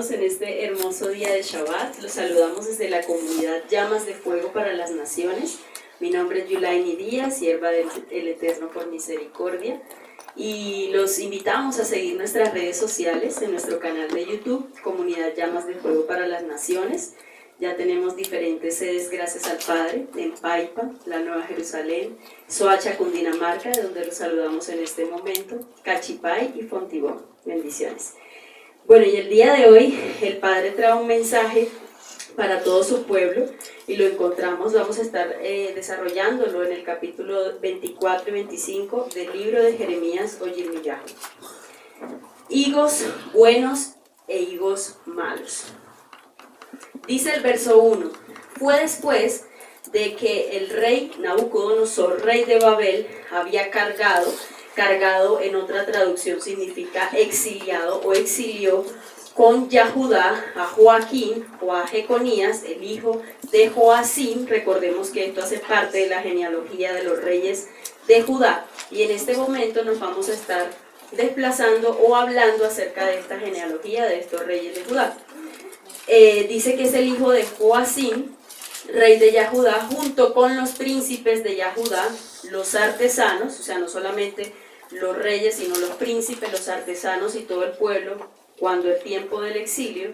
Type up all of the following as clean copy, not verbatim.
todos en este hermoso día de Shabbat. Los saludamos desde la comunidad Llamas de Fuego para las Naciones. Mi nombre es Yulaini Díaz, sierva del Eterno por Misericordia. Y los invitamos a seguir nuestras redes sociales en nuestro canal de YouTube, Comunidad Llamas de Fuego para las Naciones. Ya tenemos diferentes sedes, gracias al Padre, en Paipa, la Nueva Jerusalén, Soacha, Cundinamarca, de donde los saludamos en este momento, Cachipay y Fontibón. Bendiciones. Bueno, y el día de hoy el Padre trae un mensaje para todo su pueblo y lo encontramos, vamos a estar desarrollándolo en el capítulo 24 y 25 del libro de Jeremías o Yirmiyahu. Higos buenos e higos malos. Dice el verso 1, fue después de que el rey Nabucodonosor, rey de Babel, había cargado en otra traducción significa exiliado o exilió, con Yahudá a Joaquín o a Jeconías, el hijo de Joacim. Recordemos que esto hace parte de la genealogía de los reyes de Judá, y en este momento nos vamos a estar desplazando o hablando acerca de esta genealogía de estos reyes de Judá. Dice que es el hijo de Joacim, rey de Yahudá, junto con los príncipes de Yahudá, los artesanos, o sea, no solamente los reyes, sino los príncipes, los artesanos y todo el pueblo, cuando el tiempo del exilio,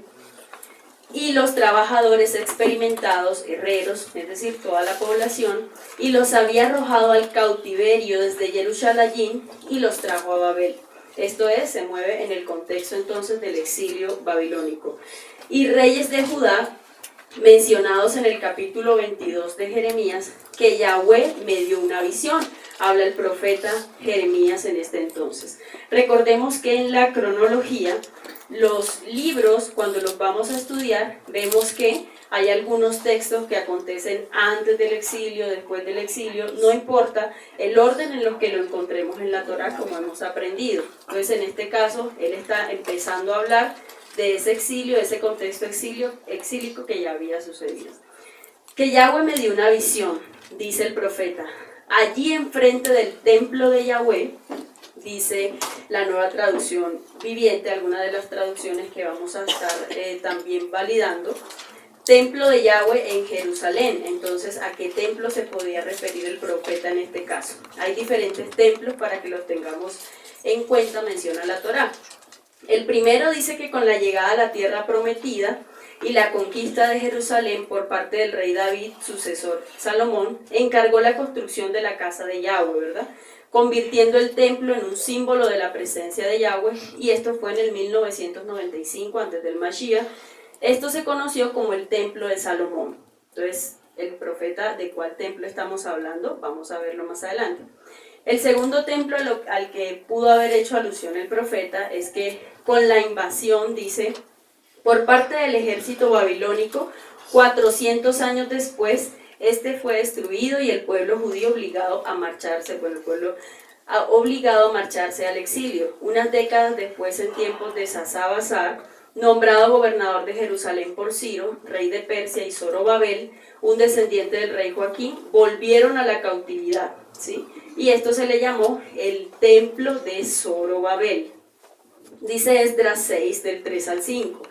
y los trabajadores experimentados, herreros, es decir, toda la población, y los había arrojado al cautiverio desde Jerusalén y los trajo a Babel. Esto es, se mueve en el contexto entonces del exilio babilónico. Y reyes de Judá, mencionados en el capítulo 22 de Jeremías, que Yahweh me dio una visión. Habla el profeta Jeremías en este entonces. Recordemos que en la cronología, los libros, cuando los vamos a estudiar, vemos que hay algunos textos que acontecen antes del exilio, después del exilio, no importa el orden en los que lo encontremos en la Torá, como hemos aprendido. Entonces, en este caso, él está empezando a hablar de ese exilio, de ese contexto exílico que ya había sucedido. Que Yahweh me dio una visión, dice el profeta. Allí enfrente del templo de Yahweh, dice la Nueva Traducción Viviente, alguna de las traducciones que vamos a estar también validando, templo de Yahweh en Jerusalén. Entonces, ¿a qué templo se podía referir el profeta en este caso? Hay diferentes templos para que los tengamos en cuenta, menciona la Torá. El primero dice que con la llegada a la tierra prometida y la conquista de Jerusalén por parte del rey David, sucesor Salomón, encargó la construcción de la casa de Yahweh, ¿verdad? Convirtiendo el templo en un símbolo de la presencia de Yahweh, y esto fue en el 1995, antes del Mashiach. Esto se conoció como el templo de Salomón. Entonces, el profeta, ¿de cuál templo estamos hablando? Vamos a verlo más adelante. El segundo templo al que pudo haber hecho alusión el profeta es que con la invasión, dice, por parte del ejército babilónico, 400 años después, este fue destruido y el pueblo judío obligado a marcharse, obligado a marcharse al exilio. Unas décadas después, en tiempos de Sasabazar, nombrado gobernador de Jerusalén por Ciro, rey de Persia, y Zorobabel, un descendiente del rey Joaquín, volvieron a la cautividad, ¿sí? Y esto se le llamó el templo de Zorobabel. Dice Esdras 6, del 3 al 5.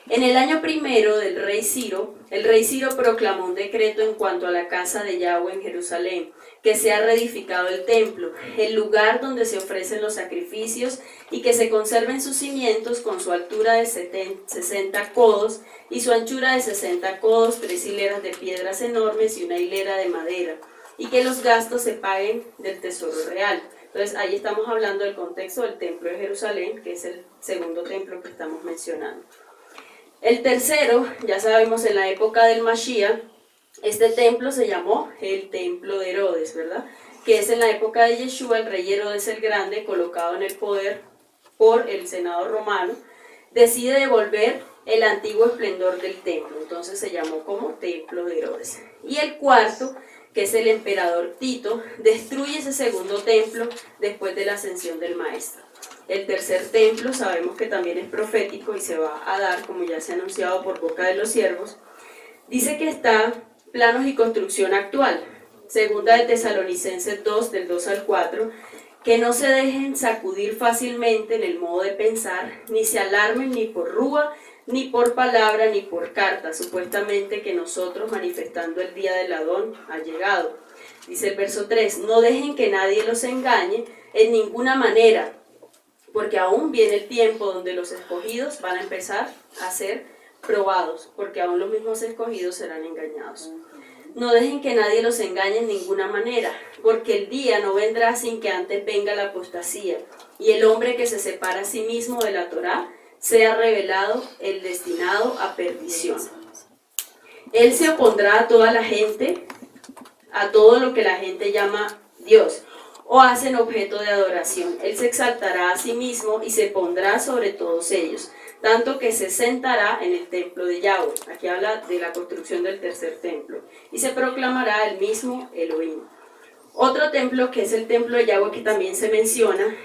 En el año primero del rey Ciro, el rey Ciro proclamó un decreto en cuanto a la casa de Yahweh en Jerusalén, que sea reedificado el templo, el lugar donde se ofrecen los sacrificios, y que se conserven sus cimientos con su altura de 60 codos y su anchura de 60 codos, 3 hileras de piedras enormes y una hilera de madera, y que los gastos se paguen del tesoro real. Entonces ahí estamos hablando del contexto del templo de Jerusalén, que es el segundo templo que estamos mencionando. El tercero, ya sabemos, en la época del Mashiach, este templo se llamó el templo de Herodes, ¿verdad? Que es en la época de Yeshua, el rey Herodes el Grande, colocado en el poder por el Senado romano, decide devolver el antiguo esplendor del templo. Entonces se llamó como templo de Herodes. Y el cuarto, que es el emperador Tito, destruye ese segundo templo después de la ascensión del maestro. El tercer templo sabemos que también es profético y se va a dar, como ya se ha anunciado por boca de los siervos. Dice que está planos y construcción actual. Segunda de Tesalonicenses 2, del 2 al 4, que no se dejen sacudir fácilmente en el modo de pensar, ni se alarmen ni por rúa, ni por palabra ni por carta, supuestamente que nosotros manifestando el día del Adón ha llegado. Dice el verso 3, no dejen que nadie los engañe en ninguna manera, porque aún viene el tiempo donde los escogidos van a empezar a ser probados, porque aún los mismos escogidos serán engañados. No dejen que nadie los engañe en ninguna manera, porque el día no vendrá sin que antes venga la apostasía, y el hombre que se separa a sí mismo de la Torá sea revelado el destinado a perdición. Él se opondrá a toda la gente, a todo lo que la gente llama Dios, o hacen objeto de adoración. Él se exaltará a sí mismo y se pondrá sobre todos ellos, tanto que se sentará en el templo de Yahweh. Aquí habla de la construcción del tercer templo. Y se proclamará el mismo Elohim. Otro templo, que es el templo de Yahweh, que también se menciona,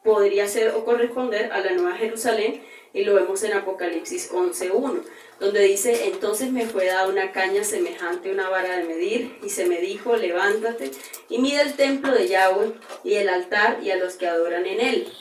podría ser o corresponder a la Nueva Jerusalén, y lo vemos en Apocalipsis 11:1, donde dice, entonces me fue dada una caña semejante a una vara de medir, y se me dijo, levántate y mide el templo de Yahweh y el altar y a los que adoran en él.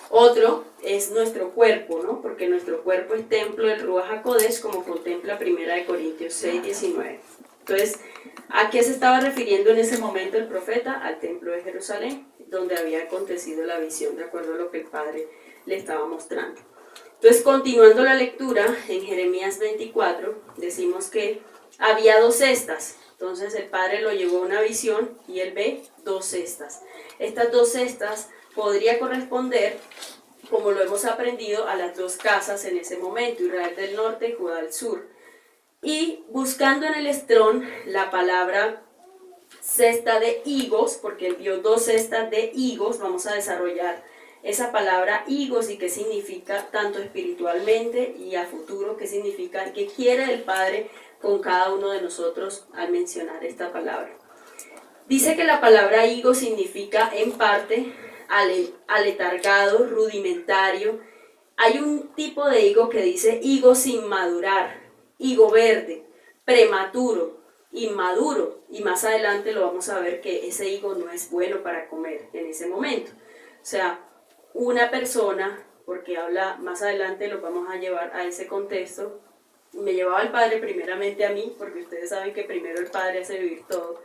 Otro es nuestro cuerpo, ¿no? Porque nuestro cuerpo es templo del Ruach HaKodesh, como contempla 1 Corintios 6:19. Entonces, ¿a qué se estaba refiriendo en ese momento el profeta? Al templo de Jerusalén, donde había acontecido la visión, de acuerdo a lo que el Padre le estaba mostrando. Entonces, continuando la lectura, en Jeremías 24, decimos que había 2 cestas. Entonces, el Padre lo llevó a una visión y él ve 2 cestas. Estas 2 cestas podría corresponder, como lo hemos aprendido, a las 2 casas en ese momento, Israel del norte y Judá del sur. Y buscando en el Estrón la palabra cesta de higos, porque él vio 2 cestas de higos, vamos a desarrollar esa palabra higos y qué significa tanto espiritualmente y a futuro, qué significa, qué quiere el Padre con cada uno de nosotros al mencionar esta palabra. Dice que la palabra higo significa en parte aletargado, rudimentario. Hay un tipo de higo que dice higo sin madurar, higo verde, prematuro, inmaduro, y más adelante lo vamos a ver que ese higo no es bueno para comer en ese momento. O sea, una persona, porque habla más adelante, lo vamos a llevar a ese contexto, me llevaba el Padre primeramente a mí, porque ustedes saben que primero el Padre hace vivir todo,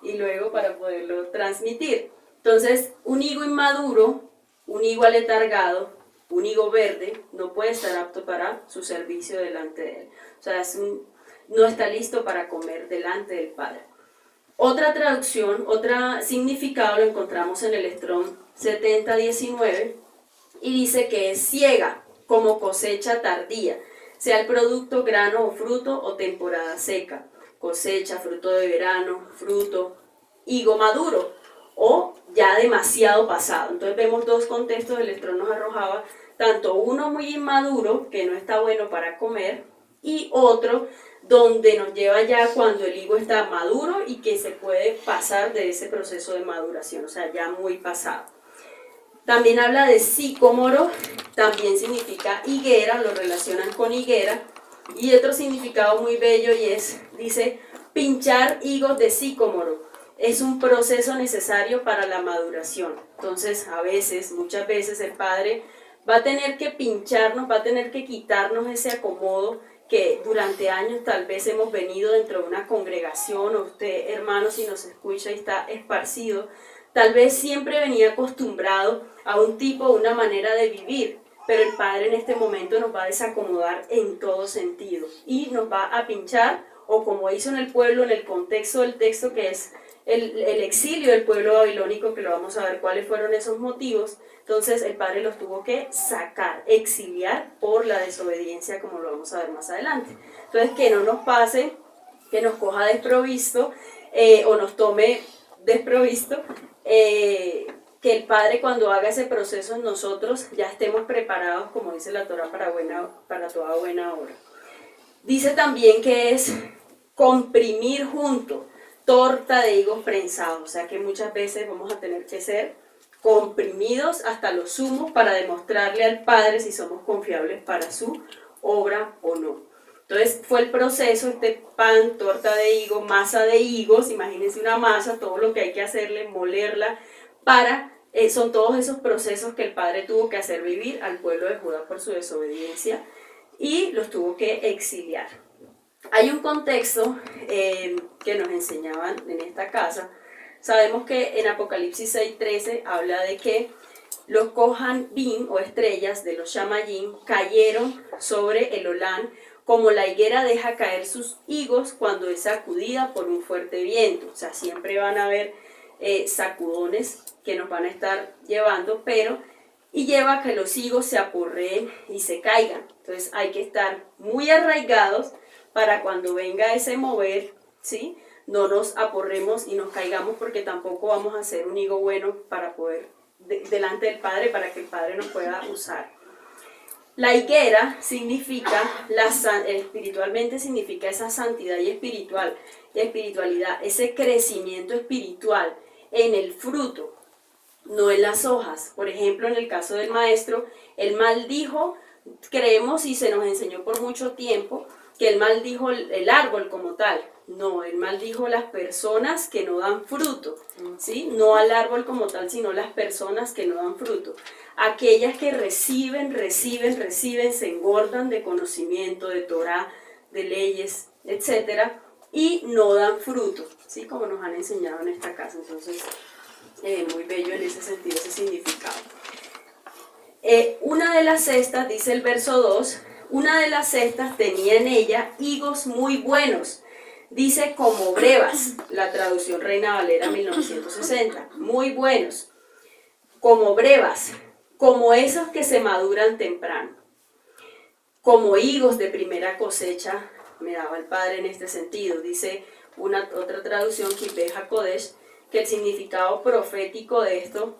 y luego para poderlo transmitir. Entonces, un higo inmaduro, un higo aletargado, un higo verde, no puede estar apto para su servicio delante de él. O sea, no está listo para comer delante del Padre. Otra traducción, otro significado lo encontramos en el Strong 70:19 y dice que es ciega, como cosecha tardía, sea el producto grano o fruto o temporada seca, cosecha, fruto de verano, fruto, higo maduro o ya demasiado pasado. Entonces vemos 2 contextos, el Strong nos arrojaba tanto uno muy inmaduro, que no está bueno para comer, y otro donde nos lleva ya cuando el higo está maduro y que se puede pasar de ese proceso de maduración, o sea, ya muy pasado. También habla de sicómoro, también significa higuera, lo relacionan con higuera, y otro significado muy bello y dice, pinchar higos de sicómoro. Es un proceso necesario para la maduración. Entonces, muchas veces el Padre va a tener que pincharnos, va a tener que quitarnos ese acomodo que durante años tal vez hemos venido dentro de una congregación, o usted, hermano, si nos escucha y está esparcido, tal vez siempre venía acostumbrado a un tipo, una manera de vivir, pero el Padre en este momento nos va a desacomodar en todo sentido y nos va a pinchar, o como hizo en el pueblo, en el contexto del texto que es el exilio del pueblo babilónico, que lo vamos a ver cuáles fueron esos motivos. Entonces el Padre los tuvo que sacar, exiliar por la desobediencia, como lo vamos a ver más adelante. Entonces, que no nos pase, que nos coja desprovisto o nos tome desprovisto, que el Padre cuando haga ese proceso en nosotros ya estemos preparados, como dice la Torá, para toda buena obra. Dice también que es comprimir junto, torta de higos prensados, o sea que muchas veces vamos a tener que ser comprimidos hasta lo sumo para demostrarle al Padre si somos confiables para su obra o no. Entonces fue el proceso, este pan, torta de higo, masa de higos, imagínense una masa, todo lo que hay que hacerle, molerla para son todos esos procesos que el padre tuvo que hacer vivir al pueblo de Judá por su desobediencia y los tuvo que exiliar. Hay un contexto que nos enseñaban en esta casa. Sabemos que en Apocalipsis 6:13 habla de que los Kohan Bin o estrellas de los Shamayim cayeron sobre el Olán como la higuera deja caer sus higos cuando es sacudida por un fuerte viento. O sea, siempre van a haber sacudones que nos van a estar llevando, y lleva a que los higos se aporreen y se caigan. Entonces hay que estar muy arraigados para cuando venga ese mover, ¿sí?, no nos aporremos y nos caigamos, porque tampoco vamos a ser un higo bueno para poder delante del Padre, para que el Padre nos pueda usar. La higuera significa, espiritualmente significa esa santidad y espiritualidad, ese crecimiento espiritual en el fruto, no en las hojas. Por ejemplo, en el caso del maestro, él maldijo, creemos y se nos enseñó por mucho tiempo, que él maldijo el árbol como tal. No, él maldijo las personas que no dan fruto, ¿sí? No al árbol como tal, sino las personas que no dan fruto. Aquellas que reciben, se engordan de conocimiento, de Torah, de leyes, etcétera, y no dan fruto, ¿sí?, como nos han enseñado en esta casa. Entonces, muy bello en ese sentido, ese significado. Una de las cestas, dice el verso 2, una de las cestas tenía en ella higos muy buenos. Dice como brevas, la traducción Reina Valera 1960, muy buenos, como brevas, como esos que se maduran temprano, como higos de primera cosecha, me daba el Padre en este sentido. Dice otra traducción, Kibbe HaKodesh, que el significado profético de esto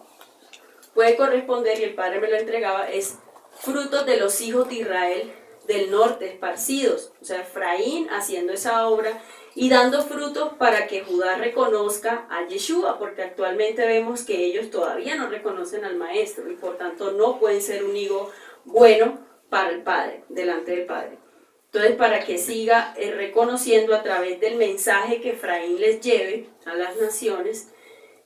puede corresponder, y el Padre me lo entregaba, es frutos de los hijos de Israel del norte esparcidos, o sea, Efraín haciendo esa obra y dando frutos para que Judá reconozca a Yeshua, porque actualmente vemos que ellos todavía no reconocen al Maestro y por tanto no pueden ser un higo bueno para el Padre, delante del Padre. Entonces, para que siga reconociendo a través del mensaje que Efraín les lleve a las naciones.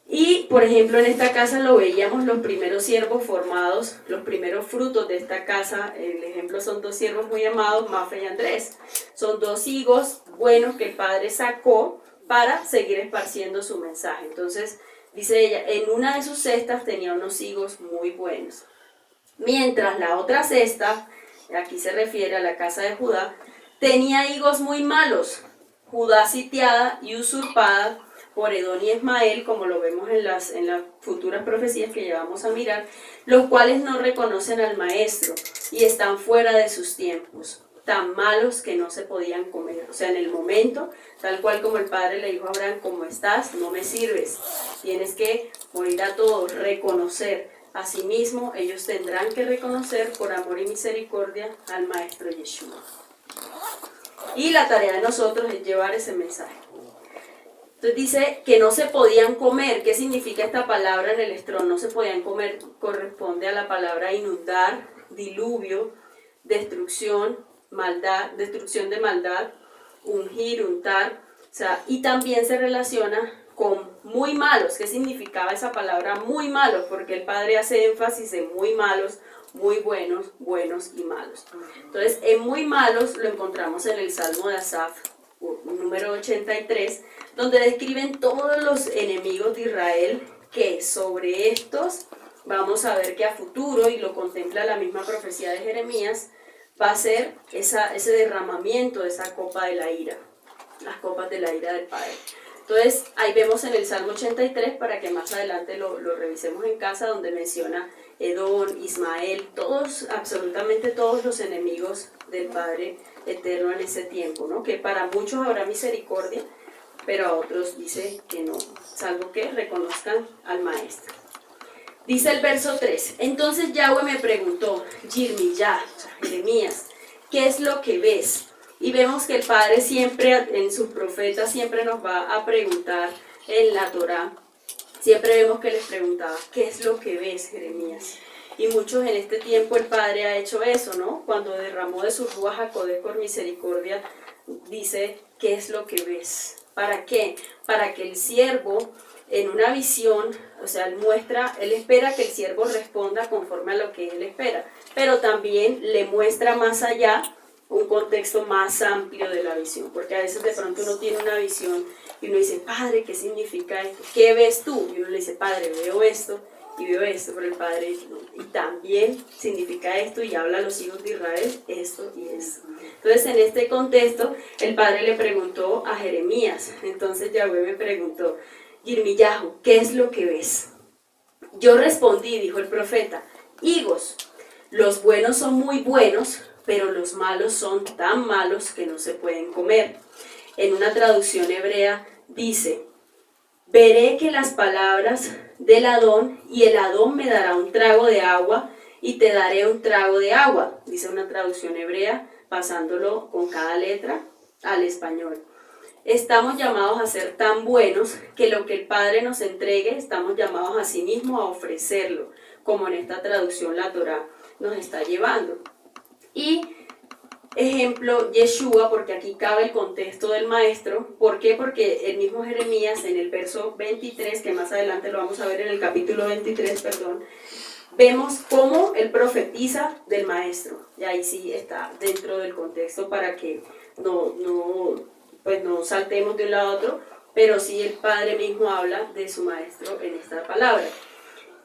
Y, por ejemplo, en esta casa lo veíamos, los primeros siervos formados, los primeros frutos de esta casa. El ejemplo son dos siervos muy amados, Mafe y Andrés. Son dos higos buenos que el Padre sacó para seguir esparciendo su mensaje. Entonces, dice ella, en una de sus cestas tenía unos higos muy buenos. Mientras la otra cesta, aquí se refiere a la casa de Judá, tenía higos muy malos. Judá sitiada y usurpada por Edom y Ismael, como lo vemos en las futuras profecías que llevamos a mirar, los cuales no reconocen al Maestro y están fuera de sus tiempos, tan malos que no se podían comer. O sea, en el momento, tal cual como el Padre le dijo a Abraham, como estás, no me sirves, tienes que morir a todos, reconocer. Asimismo, ellos tendrán que reconocer por amor y misericordia al Maestro Yeshua. Y la tarea de nosotros es llevar ese mensaje. Entonces dice que no se podían comer. ¿Qué significa esta palabra en el Estrón? No se podían comer, corresponde a la palabra inundar, diluvio, destrucción, maldad, destrucción de maldad, ungir, untar, o sea, y también se relaciona con muy malos. ¿Qué significaba esa palabra muy malos? Porque el Padre hace énfasis en muy malos, muy buenos, buenos y malos. Entonces, en muy malos lo encontramos en el Salmo de Asaf, número 83, donde describen todos los enemigos de Israel, que sobre estos vamos a ver que a futuro, y lo contempla la misma profecía de Jeremías, va a ser ese derramamiento de esa copa de la ira, las copas de la ira del Padre. Entonces ahí vemos en el Salmo 83, para que más adelante lo revisemos en casa, donde menciona Edom, Ismael, todos, absolutamente todos los enemigos del Padre eterno en ese tiempo, ¿no? Que para muchos habrá misericordia, pero a otros dice que no, salvo que reconozcan al Maestro. Dice el verso 3, entonces Yahweh me preguntó, Jeremías, ¿qué es lo que ves? Y vemos que el Padre siempre, en sus profetas, siempre nos va a preguntar en la Torah. Siempre vemos que les preguntaba, ¿qué es lo que ves, Jeremías? Y muchos en este tiempo el Padre ha hecho eso, ¿no? Cuando derramó de su Ruach HaKodesh por misericordia, dice, ¿qué es lo que ves? ¿Para qué? Para que el siervo en una visión, o sea, él espera que el siervo responda conforme a lo que él espera, pero también le muestra más allá un contexto más amplio de la visión, porque a veces de pronto uno tiene una visión y uno dice, Padre, ¿qué significa esto? ¿Qué ves tú? Y uno le dice, Padre, veo esto y veo esto, pero el Padre dice, no, y también significa esto, y habla a los hijos de Israel esto y esto. Entonces, en este contexto, el Padre le preguntó a Jeremías, entonces Yahweh me preguntó, Yirmiyahu, ¿qué es lo que ves? Yo respondí, dijo el profeta, higos, los buenos son muy buenos, pero los malos son tan malos que no se pueden comer. En una traducción hebrea dice, veré que las palabras del Adón, y el Adón me dará un trago de agua, y te daré un trago de agua, dice una traducción hebrea, pasándolo con cada letra al español. Estamos llamados a ser tan buenos que lo que el Padre nos entregue, estamos llamados a sí mismos a ofrecerlo, como en esta traducción la Torá nos está llevando. Y ejemplo, Yeshua, porque aquí cabe el contexto del maestro. ¿Por qué? Porque el mismo Jeremías en el verso 23, que más adelante lo vamos a ver en el capítulo 23, perdón, vemos cómo él profetiza del maestro. Y ahí sí está dentro del contexto para que no saltemos de un lado a otro, pero sí el Padre mismo habla de su maestro en esta palabra.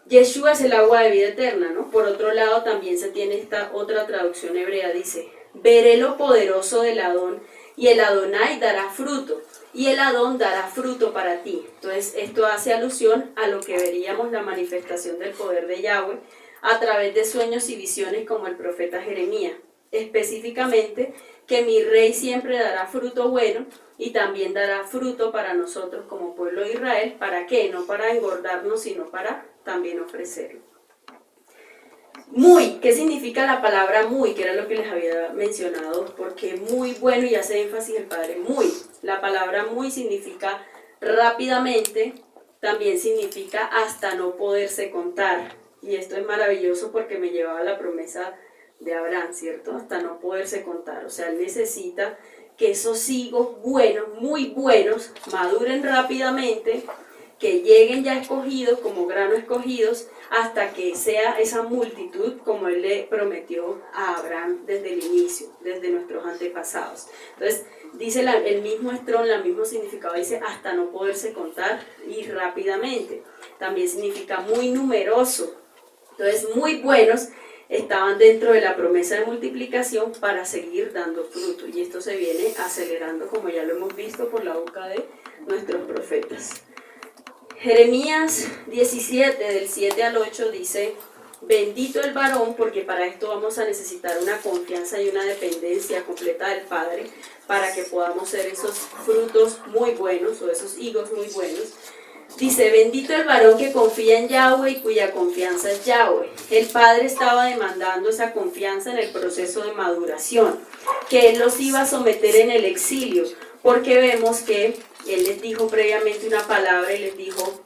Yeshua es el agua de vida eterna, ¿no? Por otro lado también se tiene esta otra traducción hebrea, dice, veré lo poderoso del Adón, y el Adonai dará fruto, y el Adón dará fruto para ti. Entonces esto hace alusión a lo que veríamos la manifestación del poder de Yahweh a través de sueños y visiones como el profeta Jeremías. Específicamente que mi rey siempre dará fruto bueno y también dará fruto para nosotros como pueblo de Israel. ¿Para qué? No para engordarnos, sino para también ofrecerlo. Muy, ¿qué significa la palabra muy? Que era lo que les había mencionado, porque muy bueno, y hace énfasis el Padre, muy. La palabra muy significa rápidamente, también significa hasta no poderse contar. Y esto es maravilloso porque me llevaba a la promesa de Abraham, ¿cierto? Hasta no poderse contar. O sea, él necesita que esos higos buenos, muy buenos, maduren rápidamente, que lleguen ya escogidos, como grano escogidos, hasta que sea esa multitud como él le prometió a Abraham desde el inicio, desde nuestros antepasados. Entonces, dice el mismo Strong, el mismo significado, dice hasta no poderse contar y rápidamente. También significa muy numeroso. Entonces, muy buenos estaban dentro de la promesa de multiplicación para seguir dando fruto. Y esto se viene acelerando, como ya lo hemos visto, por la boca de nuestros profetas. Jeremías 17, del 7 al 8 dice, bendito el varón, porque para esto vamos a necesitar una confianza y una dependencia completa del Padre, para que podamos ser esos frutos muy buenos, o esos higos muy buenos. Dice, bendito el varón que confía en Yahweh y cuya confianza es Yahweh. El Padre estaba demandando esa confianza en el proceso de maduración, que Él los iba a someter en el exilio, porque vemos que Él les dijo previamente una palabra y les dijo,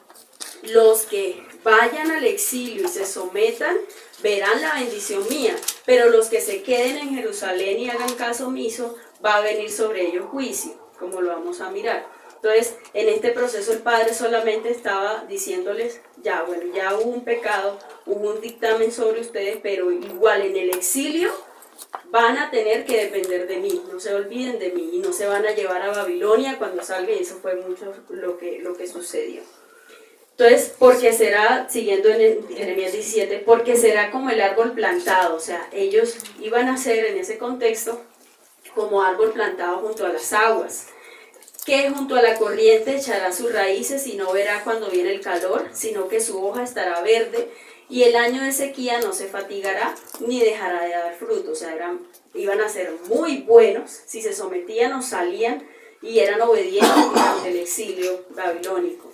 los que vayan al exilio y se sometan, verán la bendición mía, pero los que se queden en Jerusalén y hagan caso omiso, va a venir sobre ellos juicio, como lo vamos a mirar. Entonces, en este proceso el Padre solamente estaba diciéndoles, ya hubo un pecado, hubo un dictamen sobre ustedes, pero igual en el exilio van a tener que depender de mí, no se olviden de mí y no se van a llevar a Babilonia cuando salga, y eso fue mucho lo que sucedió. Entonces, porque será, siguiendo en Jeremías 17, porque será como el árbol plantado, o sea, ellos iban a ser en ese contexto como árbol plantado junto a las aguas, que junto a la corriente echará sus raíces y no verá cuando viene el calor, sino que su hoja estará verde, y el año de sequía no se fatigará ni dejará de dar fruto. O sea, iban a ser muy buenos si se sometían o salían y eran obedientes durante el exilio babilónico.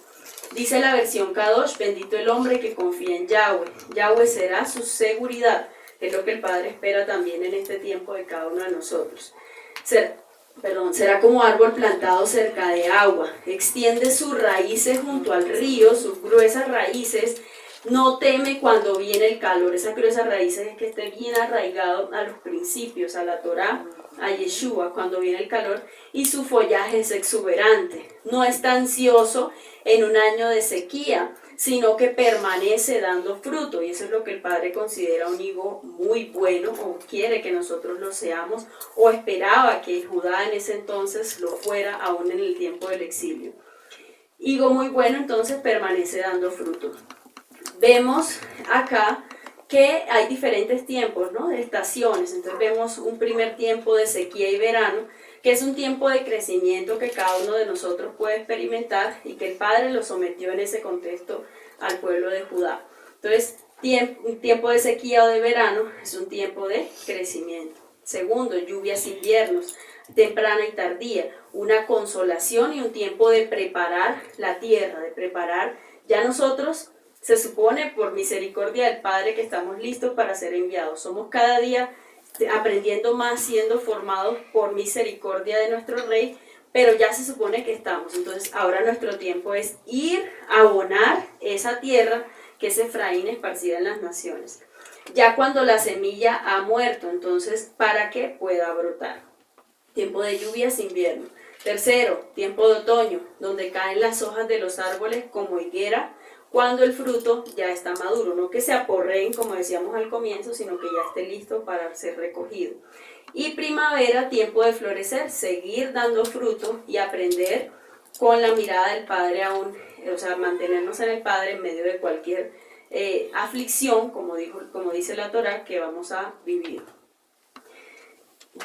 Dice la versión Kadosh, bendito el hombre que confía en Yahweh. Yahweh será su seguridad, es lo que el Padre espera también en este tiempo de cada uno de nosotros. Será como árbol plantado cerca de agua, extiende sus raíces junto al río, sus gruesas raíces no teme cuando viene el calor. Esa gruesa raíz es que esté bien arraigado a los principios, a la Torá, a Yeshua, cuando viene el calor, y su follaje es exuberante. No está ansioso en un año de sequía, sino que permanece dando fruto, y eso es lo que el Padre considera un higo muy bueno, o quiere que nosotros lo seamos, o esperaba que Judá en ese entonces lo fuera, aún en el tiempo del exilio. Higo muy bueno, entonces permanece dando fruto. Vemos acá que hay diferentes tiempos, ¿no?, de estaciones. Entonces vemos un primer tiempo de sequía y verano, que es un tiempo de crecimiento que cada uno de nosotros puede experimentar y que el Padre lo sometió en ese contexto al pueblo de Judá. Entonces, un tiempo de sequía o de verano es un tiempo de crecimiento. Segundo, lluvias inviernos, temprana y tardía, una consolación y un tiempo de preparar la tierra, de preparar ya nosotros. Se supone por misericordia del Padre que estamos listos para ser enviados. Somos cada día aprendiendo más, siendo formados por misericordia de nuestro Rey, pero ya se supone que estamos. Entonces ahora nuestro tiempo es ir a abonar esa tierra que es Efraín esparcida en las naciones. Ya cuando la semilla ha muerto, entonces para que pueda brotar. Tiempo de lluvias, invierno. Tercero, tiempo de otoño, donde caen las hojas de los árboles como higuera, cuando el fruto ya está maduro, no que se aporreen como decíamos al comienzo, sino que ya esté listo para ser recogido. Y primavera, tiempo de florecer, seguir dando fruto y aprender con la mirada del Padre aún, o sea, mantenernos en el Padre en medio de cualquier aflicción, como dice la Torá, que vamos a vivir.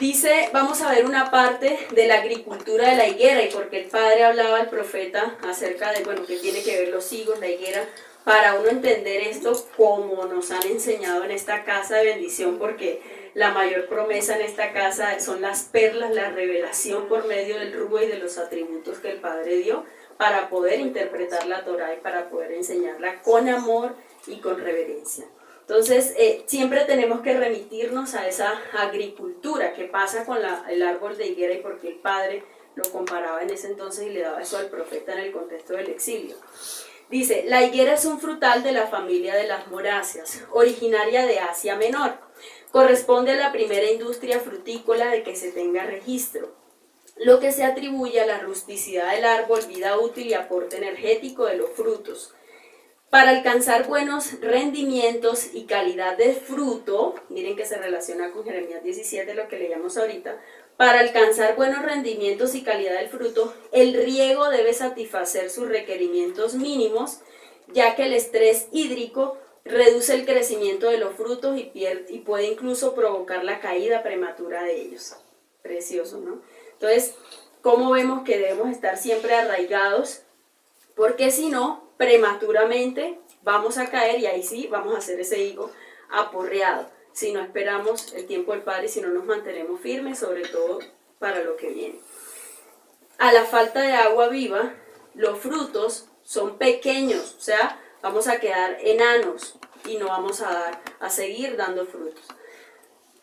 Dice, vamos a ver una parte de la agricultura de la higuera y porque el Padre hablaba al profeta acerca de, bueno, que tiene que ver los higos, la higuera, para uno entender esto como nos han enseñado en esta casa de bendición, porque la mayor promesa en esta casa son las perlas, la revelación por medio del rubo y de los atributos que el Padre dio para poder interpretar la Torá y para poder enseñarla con amor y con reverencia. Entonces, siempre tenemos que remitirnos a esa agricultura que pasa con el árbol de higuera y porque el Padre lo comparaba en ese entonces y le daba eso al profeta en el contexto del exilio. Dice, la higuera es un frutal de la familia de las moráceas, originaria de Asia Menor. Corresponde a la primera industria frutícola de que se tenga registro, lo que se atribuye a la rusticidad del árbol, vida útil y aporte energético de los frutos. Para alcanzar buenos rendimientos y calidad de fruto, miren que se relaciona con Jeremías 17, lo que leíamos ahorita, para alcanzar buenos rendimientos y calidad del fruto, el riego debe satisfacer sus requerimientos mínimos, ya que el estrés hídrico reduce el crecimiento de los frutos y puede incluso provocar la caída prematura de ellos. Precioso, ¿no? Entonces, ¿cómo vemos que debemos estar siempre arraigados? Porque si no, prematuramente vamos a caer y ahí sí vamos a hacer ese higo aporreado. Si no esperamos el tiempo del Padre y si no nos mantenemos firmes, sobre todo para lo que viene. A la falta de agua viva, los frutos son pequeños, o sea, vamos a quedar enanos y no vamos a seguir dando frutos.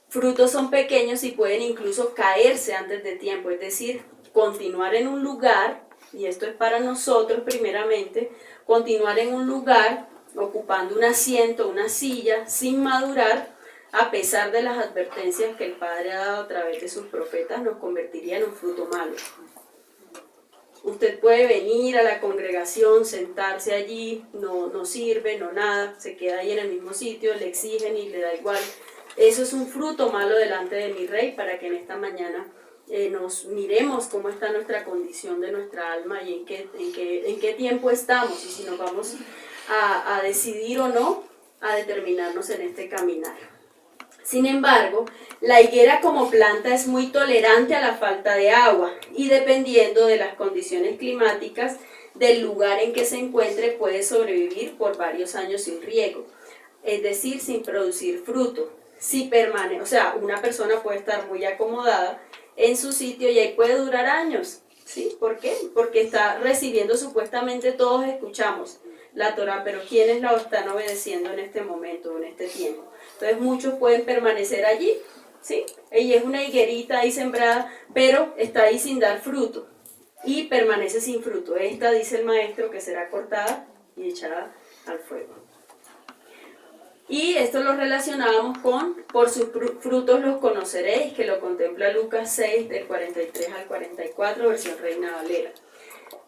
Frutos son pequeños y pueden incluso caerse antes de tiempo, es decir, continuar en un lugar, y esto es para nosotros primeramente, continuar en un lugar ocupando un asiento, una silla, sin madurar, a pesar de las advertencias que el Padre ha dado a través de sus profetas, nos convertiría en un fruto malo. Usted puede venir a la congregación, sentarse allí, no sirve, no nada, se queda ahí en el mismo sitio, le exigen y le da igual. Eso es un fruto malo delante de mi Rey, para que en esta mañana nos miremos cómo está nuestra condición de nuestra alma y en qué tiempo estamos y si nos vamos a decidir o no a determinarnos en este caminar. Sin embargo, la higuera como planta es muy tolerante a la falta de agua y dependiendo de las condiciones climáticas del lugar en que se encuentre puede sobrevivir por varios años sin riego, es decir, sin producir fruto. Si permanece, o sea, una persona puede estar muy acomodada en su sitio y ahí puede durar años. ¿Sí? ¿Por qué? Porque está recibiendo supuestamente, todos escuchamos la Torá, pero ¿quiénes la están obedeciendo en este momento, en este tiempo? Entonces muchos pueden permanecer allí, ¿sí? Ella es una higuerita ahí sembrada, pero está ahí sin dar fruto y permanece sin fruto. Esta, dice el maestro, que será cortada y echada al fuego. Y esto lo relacionábamos con, por sus frutos los conoceréis, que lo contempla Lucas 6, del 43 al 44, versión Reina Valera.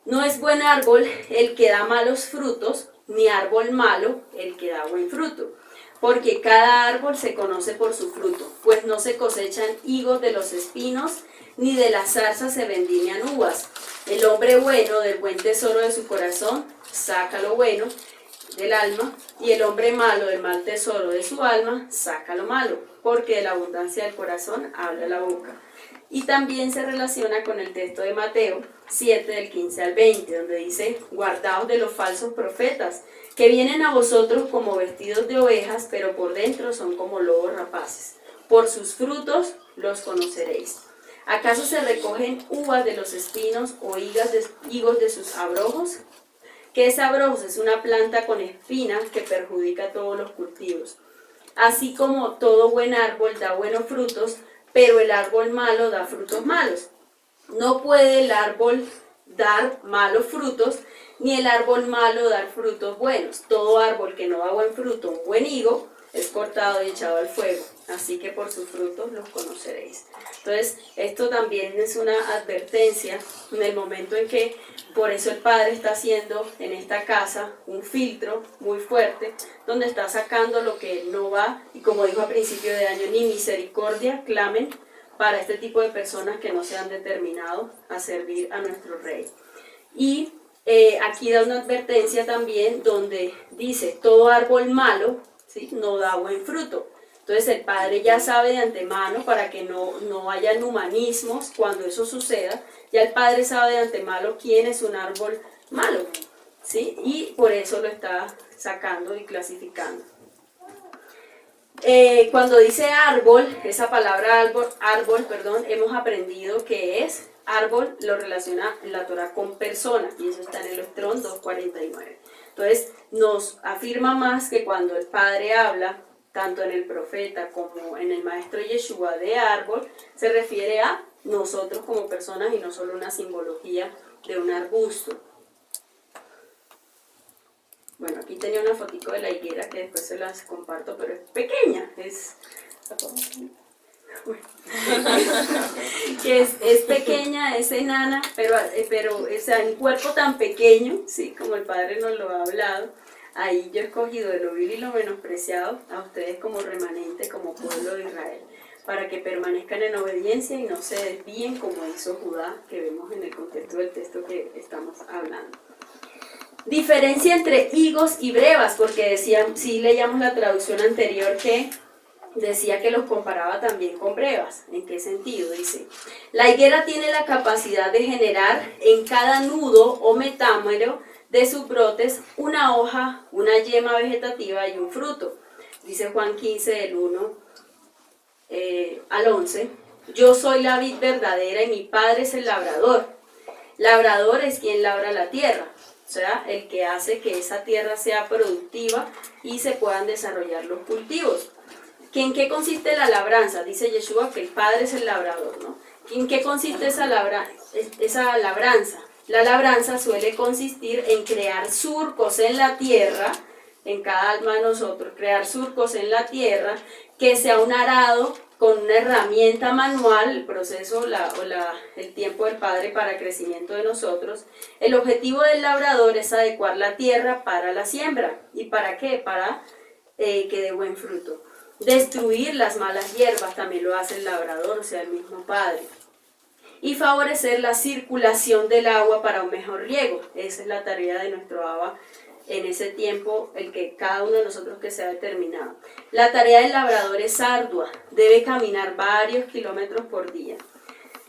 No es buen árbol el que da malos frutos, ni árbol malo el que da buen fruto. Porque cada árbol se conoce por su fruto, pues no se cosechan higos de los espinos, ni de las zarzas se vendimian uvas. El hombre bueno del buen tesoro de su corazón saca lo bueno del alma, y el hombre malo del mal tesoro de su alma saca lo malo, porque de la abundancia del corazón habla la boca. Y también se relaciona con el texto de Mateo 7, del 15 al 20, donde dice: guardaos de los falsos profetas, que vienen a vosotros como vestidos de ovejas, pero por dentro son como lobos rapaces. Por sus frutos los conoceréis. ¿Acaso se recogen uvas de los espinos o higos de sus abrojos? ¿Qué es abrojos? Es una planta con espinas que perjudica todos los cultivos. Así como todo buen árbol da buenos frutos, pero el árbol malo da frutos malos. No puede el árbol dar malos frutos, ni el árbol malo dar frutos buenos. Todo árbol que no da buen fruto, un buen higo, es cortado y echado al fuego. Así que por sus frutos los conoceréis. Entonces, esto también es una advertencia en el momento en que, por eso el Padre está haciendo en esta casa un filtro muy fuerte, donde está sacando lo que no va, y como dijo a principio de año, ni misericordia clamen para este tipo de personas que no se han determinado a servir a nuestro Rey. Y aquí da una advertencia también donde dice: todo árbol malo, ¿sí?, no da buen fruto. Entonces el Padre ya sabe de antemano, para que no hayan humanismos cuando eso suceda, ya el Padre sabe de antemano quién es un árbol malo, ¿sí? Y por eso lo está sacando y clasificando. Cuando dice árbol, esa palabra árbol, hemos aprendido que es árbol, lo relaciona en la Torah con persona, y eso está en el Estrón 2.49. Entonces nos afirma más que cuando el Padre habla, tanto en el profeta como en el maestro Yeshua, de árbol, se refiere a nosotros como personas y no solo una simbología de un arbusto. Bueno, aquí tenía una fotico de la higuera que después se las comparto, pero es pequeña, es pequeña, es enana, pero es un cuerpo tan pequeño, sí, como el Padre nos lo ha hablado. Ahí yo he escogido de lo vil y lo menospreciado a ustedes como remanente, como pueblo de Israel, para que permanezcan en obediencia y no se desvíen como hizo Judá, que vemos en el contexto del texto que estamos hablando. Diferencia entre higos y brevas, porque decían, sí leíamos la traducción anterior que decía que los comparaba también con brevas. ¿En qué sentido? Dice: la higuera tiene la capacidad de generar en cada nudo o metámero de sus brotes una hoja, una yema vegetativa y un fruto. Dice Juan 15, del 1 al 11: yo soy la vid verdadera y mi Padre es el labrador. Labrador es quien labra la tierra, o sea, el que hace que esa tierra sea productiva y se puedan desarrollar los cultivos. ¿En qué consiste la labranza? Dice Yeshua que el Padre es el labrador, ¿no? ¿En qué consiste esa labranza? La labranza suele consistir en crear surcos en la tierra, en cada alma de nosotros, crear surcos en la tierra, que sea un arado con una herramienta manual, el proceso el tiempo del Padre para crecimiento de nosotros. El objetivo del labrador es adecuar la tierra para la siembra. ¿Y para qué? Para que dé buen fruto. Destruir las malas hierbas también lo hace el labrador, o sea, el mismo Padre. Y favorecer la circulación del agua para un mejor riego. Esa es la tarea de nuestro Abba en ese tiempo, el que cada uno de nosotros que sea determinado. La tarea del labrador es ardua, debe caminar varios kilómetros por día.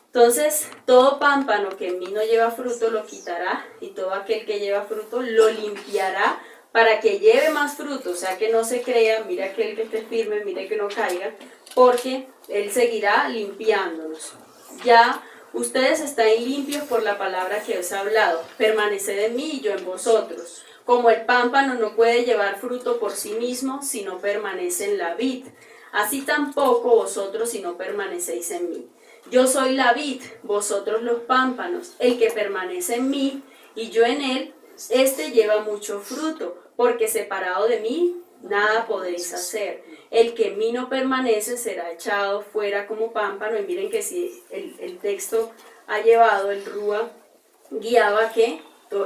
Entonces, todo pámpano que en mí no lleva fruto lo quitará, y todo aquel que lleva fruto lo limpiará para que lleve más fruto, o sea, que no se crea, mira aquel que esté firme, mire que no caiga, porque él seguirá limpiándonos. Ya ustedes están limpios por la palabra que os he hablado. Permaneced en mí y yo en vosotros. Como el pámpano no puede llevar fruto por sí mismo si no permanece en la vid, así tampoco vosotros si no permanecéis en mí. Yo soy la vid, vosotros los pámpanos. El que permanece en mí y yo en él, este lleva mucho fruto, porque separado de mí nada podéis hacer. El que en mí no permanece será echado fuera como pámpano. Y miren que si el texto ha llevado, el Rúa guiaba que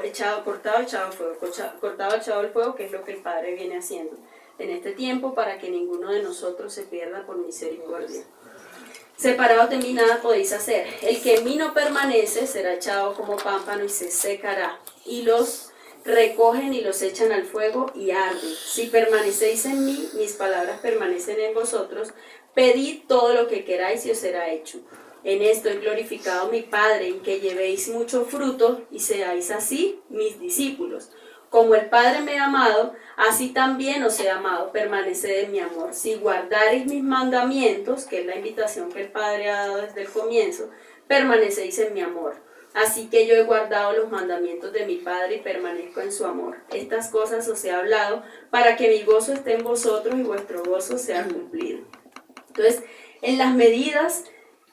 echado, cortado, echado al fuego, cortado, echado al fuego, que es lo que el Padre viene haciendo en este tiempo para que ninguno de nosotros se pierda por misericordia. Separados de mí nada podéis hacer. El que en mí no permanece será echado como pámpano y se secará. Y los recogen y los echan al fuego y arden. Si permanecéis en mí, mis palabras permanecen en vosotros, pedid todo lo que queráis y os será hecho. En esto he glorificado a mi Padre, en que llevéis mucho fruto y seáis así mis discípulos. Como el Padre me ha amado, así también os he amado, permaneced en mi amor. Si guardareis mis mandamientos, que es la invitación que el Padre ha dado desde el comienzo, permanecéis en mi amor. Así que yo he guardado los mandamientos de mi Padre y permanezco en su amor. Estas cosas os he hablado para que mi gozo esté en vosotros y vuestro gozo sea cumplido. Entonces, en las medidas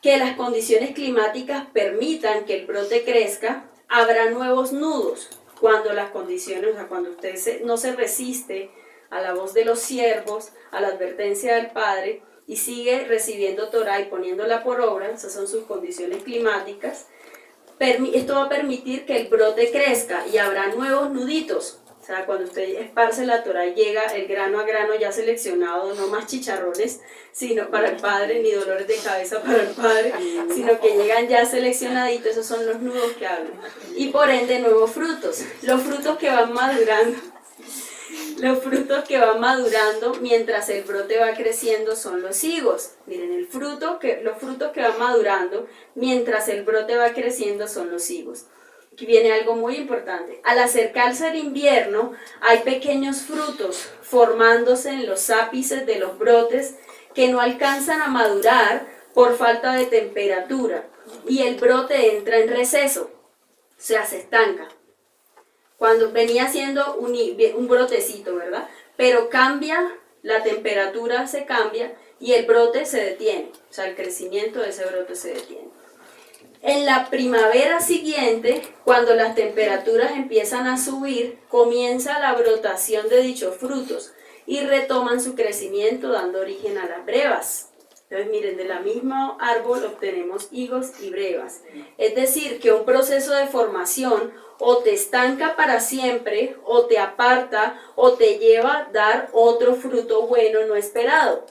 que las condiciones climáticas permitan que el brote crezca, habrá nuevos nudos. Cuando las condiciones, o sea, cuando usted no se resiste a la voz de los siervos, a la advertencia del Padre, y sigue recibiendo Torah y poniéndola por obra, esas son sus condiciones climáticas, esto va a permitir que el brote crezca y habrá nuevos nuditos. O sea, cuando usted esparce la Torah y llega el grano a grano ya seleccionado, no más chicharrones, sino para el Padre, ni dolores de cabeza para el Padre, sino que llegan ya seleccionaditos, esos son los nudos que hablan. Y por ende, nuevos frutos. Los frutos que van madurando. Los frutos que van madurando mientras el brote va creciendo son los higos. Miren, los frutos que van madurando mientras el brote va creciendo son los higos. Aquí viene algo muy importante. Al acercarse el invierno, hay pequeños frutos formándose en los ápices de los brotes que no alcanzan a madurar por falta de temperatura. Y el brote entra en receso, o sea, se estanca. Cuando venía siendo un brotecito, ¿verdad? Pero cambia, la temperatura se cambia y el brote se detiene. O sea, el crecimiento de ese brote se detiene. En la primavera siguiente, cuando las temperaturas empiezan a subir, comienza la brotación de dichos frutos y retoman su crecimiento dando origen a las brevas. Entonces miren, de la misma árbol obtenemos higos y brevas. Es decir, que un proceso de formación o te estanca para siempre, o te aparta, o te lleva a dar otro fruto bueno no esperado.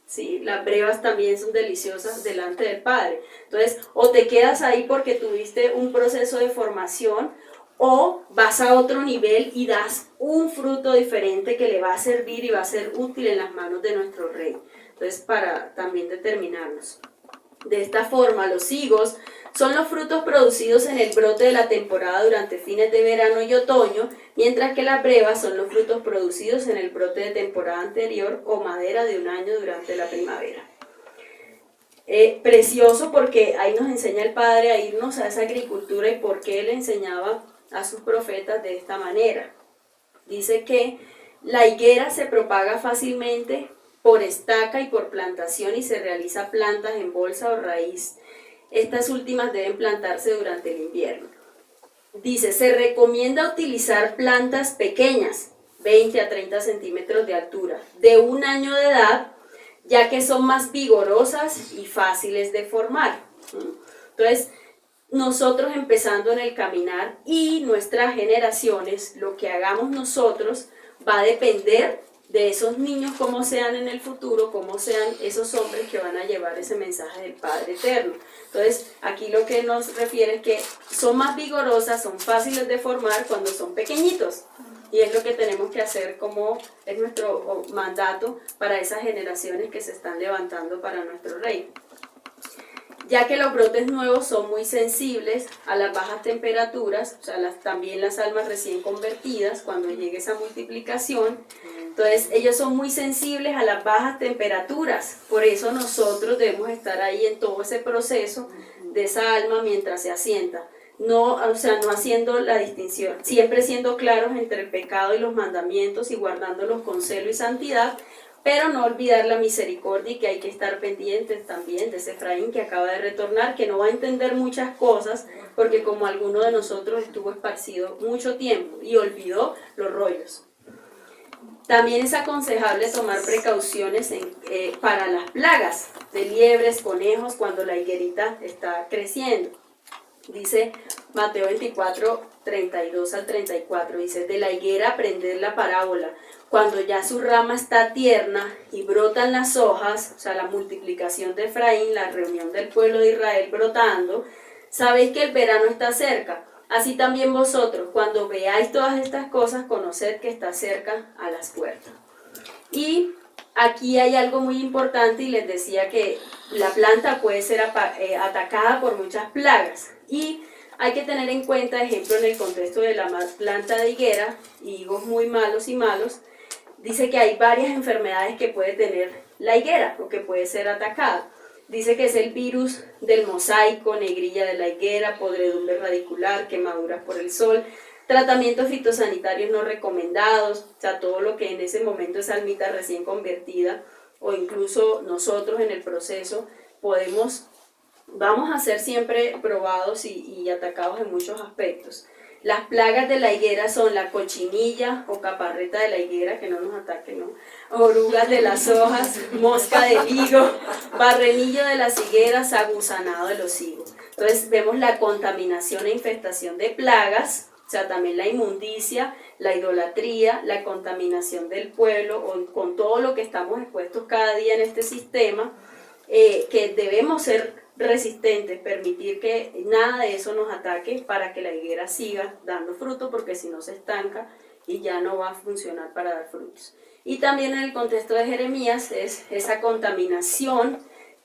¿Sí? Las brevas también son deliciosas delante del Padre. Entonces, o te quedas ahí porque tuviste un proceso de formación, o vas a otro nivel y das un fruto diferente que le va a servir y va a ser útil en las manos de nuestro Rey. Entonces, para también determinarnos. De esta forma, los higos son los frutos producidos en el brote de la temporada durante fines de verano y otoño, mientras que las brevas son los frutos producidos en el brote de temporada anterior o madera de un año durante la primavera. Precioso porque ahí nos enseña el Padre a irnos a esa agricultura y por qué Él enseñaba a sus profetas de esta manera. Dice que la higuera se propaga fácilmente por estaca y por plantación y se realiza plantas en bolsa o raíz. Estas últimas deben plantarse durante el invierno. Dice, se recomienda utilizar plantas pequeñas, 20 a 30 centímetros de altura, de un año de edad, ya que son más vigorosas y fáciles de formar. Entonces, nosotros empezando en el caminar y nuestras generaciones, lo que hagamos nosotros va a depender de esos niños, cómo sean en el futuro, cómo sean esos hombres que van a llevar ese mensaje del Padre Eterno. Entonces, aquí lo que nos refiere es que son más vigorosas, son fáciles de formar cuando son pequeñitos. Y es lo que tenemos que hacer como es nuestro mandato para esas generaciones que se están levantando para nuestro Rey. Ya que los brotes nuevos son muy sensibles a las bajas temperaturas, o sea, también las almas recién convertidas, cuando llegue esa multiplicación, entonces ellos son muy sensibles a las bajas temperaturas, por eso nosotros debemos estar ahí en todo ese proceso de esa alma mientras se asienta, no haciendo la distinción, siempre siendo claros entre el pecado y los mandamientos y guardándolos con celo y santidad, pero no olvidar la misericordia y que hay que estar pendientes también de ese Efraín que acaba de retornar, que no va a entender muchas cosas, porque como alguno de nosotros estuvo esparcido mucho tiempo y olvidó los rollos. También es aconsejable tomar precauciones para las plagas de liebres, conejos, cuando la higuerita está creciendo. Dice Mateo 24, 32 al 34, dice, de la higuera aprended la parábola, cuando ya su rama está tierna y brotan las hojas, o sea, la multiplicación de Efraín, la reunión del pueblo de Israel brotando, sabéis que el verano está cerca. Así también vosotros, cuando veáis todas estas cosas, conoced que está cerca a las puertas. Y aquí hay algo muy importante, y les decía que la planta puede ser atacada por muchas plagas. Y hay que tener en cuenta, ejemplo, en el contexto de la planta de higuera, higos muy malos y malos, dice que hay varias enfermedades que puede tener la higuera o que puede ser atacada. Dice que es el virus del mosaico, negrilla de la higuera, podredumbre radicular, quemaduras por el sol, tratamientos fitosanitarios no recomendados, o sea, todo lo que en ese momento es almita recién convertida, o incluso nosotros en el proceso vamos a ser siempre probados y atacados en muchos aspectos. Las plagas de la higuera son la cochinilla o caparreta de la higuera, que no nos ataque, ¿no? Orugas de las hojas, mosca del higo, barrenillo de las higueras, agusanado de los higos. Entonces vemos la contaminación e infestación de plagas, o sea, también la inmundicia, la idolatría, la contaminación del pueblo, con todo lo que estamos expuestos cada día en este sistema, que debemos ser resistentes, permitir que nada de eso nos ataque para que la higuera siga dando fruto, porque si no se estanca y ya no va a funcionar para dar frutos. Y también en el contexto de Jeremías es esa contaminación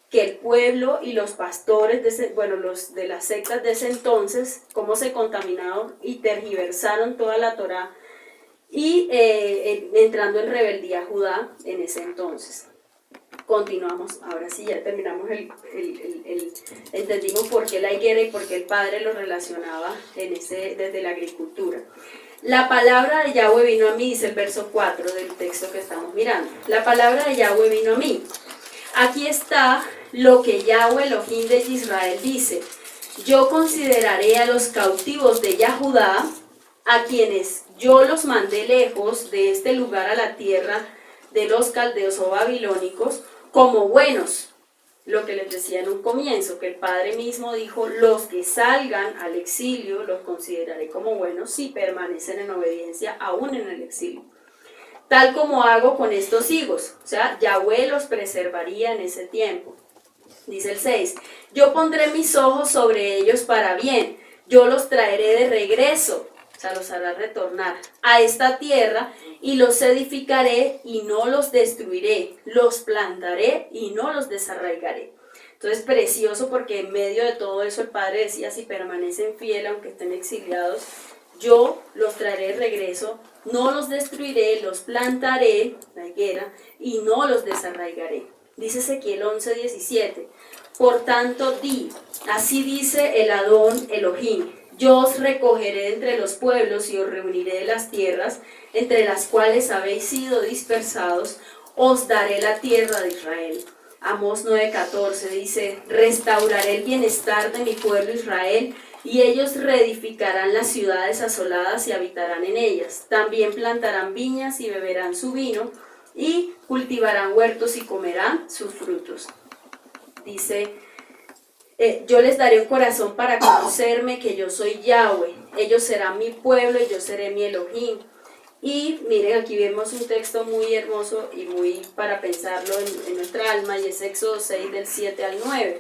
que el pueblo y los pastores, los de las sectas de ese entonces, cómo se contaminaron y tergiversaron toda la Torá y entrando en rebeldía a Judá en ese entonces. Continuamos, ahora sí ya terminamos entendimos por qué la higuera y por qué el Padre lo relacionaba desde la agricultura. La palabra de Yahweh vino a mí, dice el verso 4 del texto que estamos mirando. La palabra de Yahweh vino a mí. Aquí está lo que Yahweh, Elohim de Israel, dice. Yo consideraré a los cautivos de Yahudá, a quienes yo los mandé lejos de este lugar a la tierra de los caldeos o babilónicos, como buenos. Lo que les decía en un comienzo, que el Padre mismo dijo, los que salgan al exilio los consideraré como buenos si permanecen en obediencia aún en el exilio. Tal como hago con estos higos, o sea, Yahweh los preservaría en ese tiempo. Dice el 6, yo pondré mis ojos sobre ellos para bien, yo los traeré de regreso, o sea, los hará retornar a esta tierra y los edificaré y no los destruiré, los plantaré y no los desarraigaré. Entonces, precioso, porque en medio de todo eso el Padre decía, si permanecen fieles aunque estén exiliados, yo los traeré de regreso, no los destruiré, los plantaré, la higuera, y no los desarraigaré. Dice Ezequiel 11:17, por tanto di, así dice el Adón Elohim, yo os recogeré entre los pueblos y os reuniré de las tierras, entre las cuales habéis sido dispersados, os daré la tierra de Israel. Amós 9:14 dice, restauraré el bienestar de mi pueblo Israel, y ellos reedificarán las ciudades asoladas y habitarán en ellas. También plantarán viñas y beberán su vino, y cultivarán huertos y comerán sus frutos. Dice, yo les daré un corazón para conocerme, que yo soy Yahweh. Ellos serán mi pueblo y yo seré mi Elohim. Y miren, aquí vemos un texto muy hermoso y muy para pensarlo en nuestra alma, y es Éxodo 6 del 7 al 9.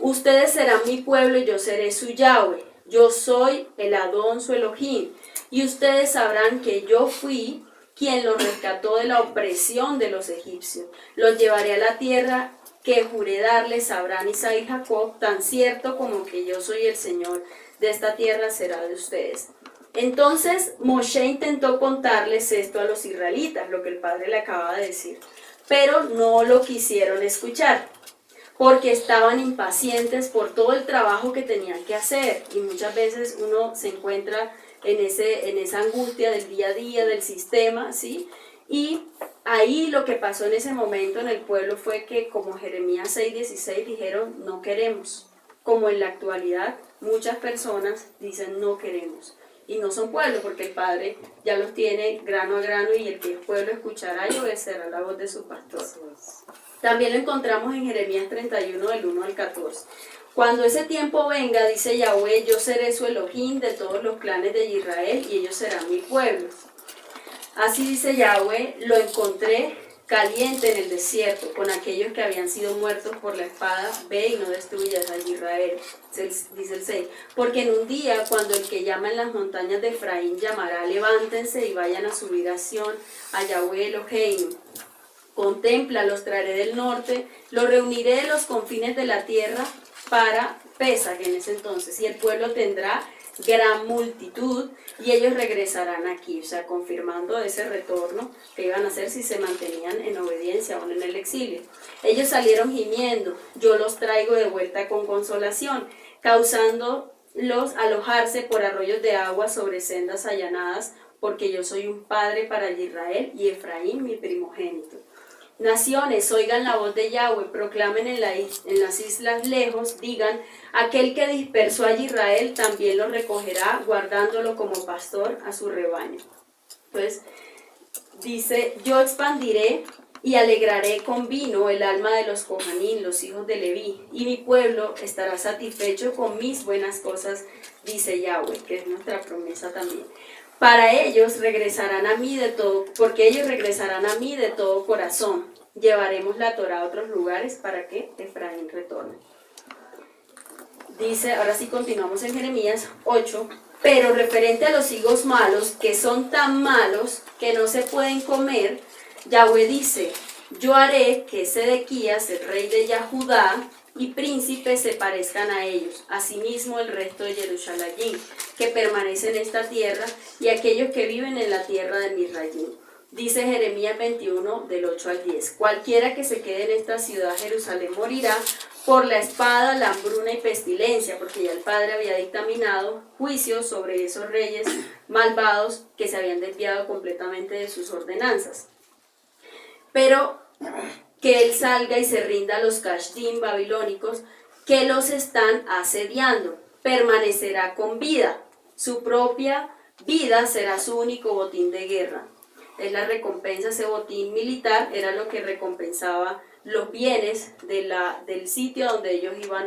Ustedes serán mi pueblo y yo seré su Yahweh. Yo soy el Adón, su Elohim. Y ustedes sabrán que yo fui quien los rescató de la opresión de los egipcios. Los llevaré a la tierra que juré darles a Abraham, Isaac y Jacob, tan cierto como que yo soy el Señor de esta tierra será de ustedes. Entonces Moshe intentó contarles esto a los israelitas, lo que el Padre le acaba de decir, pero no lo quisieron escuchar, porque estaban impacientes por todo el trabajo que tenían que hacer, y muchas veces uno se encuentra en esa angustia del día a día, del sistema, ¿sí? Y ahí lo que pasó en ese momento en el pueblo fue que, como Jeremías 6:16, dijeron no queremos, como en la actualidad muchas personas dicen no queremos. y no son pueblo, porque el Padre ya los tiene grano a grano y el que es pueblo escuchará y obedecerá la voz de su pastor. También lo encontramos en Jeremías 31, del 1 al 14. Cuando ese tiempo venga, dice Yahweh, yo seré su Elohim de todos los clanes de Israel y ellos serán mi pueblo. Así dice Yahweh, lo encontré caliente en el desierto, con aquellos que habían sido muertos por la espada. Ve y no destruyas a Israel, dice el 6. Porque en un día, cuando el que llama en las montañas de Efraín llamará, levántense y vayan a subir a Sión, a Yahweh Eloheinu. Contempla, los traeré del norte, los reuniré de los confines de la tierra para Pesaj en ese entonces, y el pueblo tendrá gran multitud y ellos regresarán aquí, o sea, confirmando ese retorno que iban a hacer si se mantenían en obediencia aún en el exilio. Ellos salieron gimiendo, yo los traigo de vuelta con consolación, causándolos alojarse por arroyos de agua sobre sendas allanadas, porque yo soy un padre para Israel y Efraín mi primogénito. Naciones, oigan la voz de Yahweh, proclamen en las islas lejos, digan, aquel que dispersó a Israel también lo recogerá, guardándolo como pastor a su rebaño. Pues dice, yo expandiré y alegraré con vino el alma de los Cohanim, los hijos de Leví, y mi pueblo estará satisfecho con mis buenas cosas, dice Yahweh, que es nuestra promesa también. Para ellos regresarán a mí de todo, porque ellos regresarán a mí de todo corazón. Llevaremos la Torá a otros lugares para que Efraín retorne. Dice, ahora sí continuamos en Jeremías 8, pero referente a los higos malos, que son tan malos que no se pueden comer, Yahweh dice, yo haré que Sedequías, el rey de Yahudá, y príncipes se parezcan a ellos, asimismo el resto de Jerusalén, que permanece en esta tierra, y aquellos que viven en la tierra de Misrayim. Dice Jeremías 21, del 8 al 10, cualquiera que se quede en esta ciudad, Jerusalén, morirá por la espada, la hambruna y pestilencia, porque ya el Padre había dictaminado juicio sobre esos reyes malvados que se habían desviado completamente de sus ordenanzas. Pero que él salga y se rinda a los Cashdim babilónicos que los están asediando, permanecerá con vida, su propia vida será su único botín de guerra. Es la recompensa, ese botín militar era lo que recompensaba los bienes del sitio donde ellos iban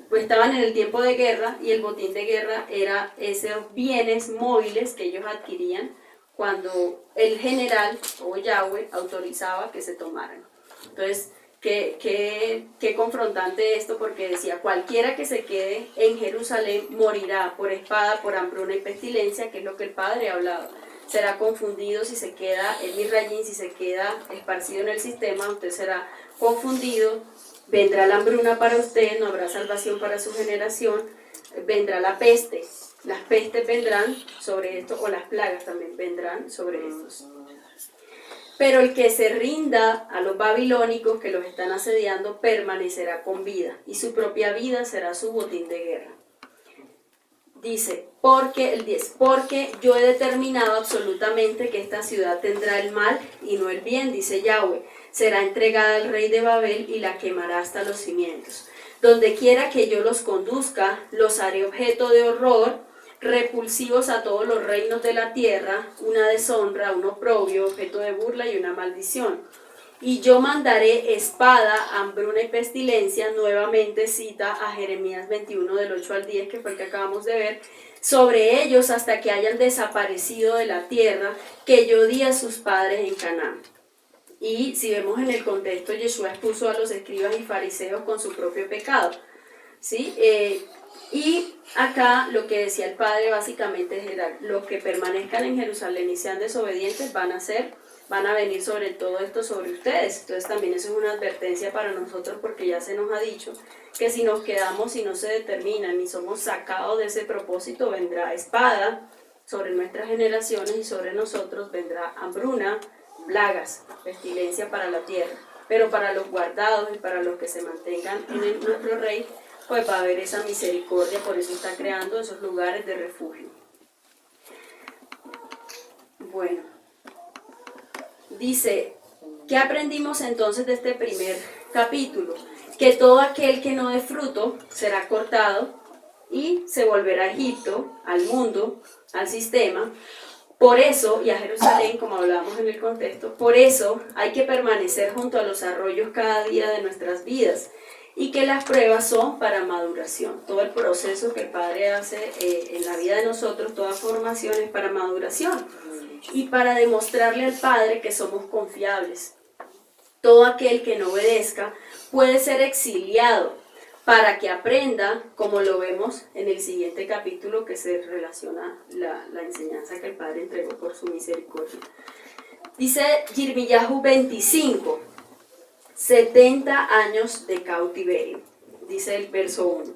pues estaban en el tiempo de guerra, y el botín de guerra era esos bienes móviles que ellos adquirían cuando el general o Yahweh autorizaba que se tomaran. Entonces, qué confrontante esto, porque decía, cualquiera que se quede en Jerusalén morirá por espada, por hambruna y pestilencia, que es lo que el Padre ha hablado. Será confundido si se queda en Misrayim, si se queda esparcido en el sistema, usted será confundido, vendrá la hambruna para usted, no habrá salvación para su generación, vendrá la peste. Las pestes vendrán sobre esto, o las plagas también vendrán sobre estos. Pero el que se rinda a los babilónicos que los están asediando permanecerá con vida, y su propia vida será su botín de guerra. Dice, el 10, porque yo he determinado absolutamente que esta ciudad tendrá el mal y no el bien, dice Yahweh, será entregada al rey de Babel y la quemará hasta los cimientos. Donde quiera que yo los conduzca, los haré objeto de horror, repulsivos a todos los reinos de la tierra, una deshonra, un oprobio, objeto de burla y una maldición. Y yo mandaré espada, hambruna y pestilencia, nuevamente cita a Jeremías 21 del 8 al 10, que fue el que acabamos de ver, sobre ellos hasta que hayan desaparecido de la tierra que yo di a sus padres en Canaán. Y si vemos en el contexto, Yeshua expuso a los escribas y fariseos con su propio pecado, ¿sí? Y acá lo que decía el Padre básicamente era, los que permanezcan en Jerusalén y sean desobedientes van a venir sobre todo esto sobre ustedes. Entonces también eso es una advertencia para nosotros, porque ya se nos ha dicho que si nos quedamos y no se determinan y somos sacados de ese propósito, vendrá espada sobre nuestras generaciones y sobre nosotros vendrá hambruna, plagas, pestilencia para la tierra. Pero para los guardados y para los que se mantengan en nuestro rey, pues va a haber esa misericordia, por eso está creando esos lugares de refugio. Bueno, dice, ¿qué aprendimos entonces de este primer capítulo? Que todo aquel que no dé fruto será cortado y se volverá a Egipto, al mundo, al sistema. Por eso, y a Jerusalén, como hablábamos en el contexto, por eso hay que permanecer junto a los arroyos cada día de nuestras vidas, y que las pruebas son para maduración. Todo el proceso que el Padre hace en la vida de nosotros, toda formación es para maduración y para demostrarle al Padre que somos confiables. Todo aquel que no obedezca puede ser exiliado para que aprenda, como lo vemos en el siguiente capítulo que se relaciona la enseñanza que el Padre entregó por su misericordia. Dice Yirmiyahu 25, 70 años de cautiverio, dice el verso 1.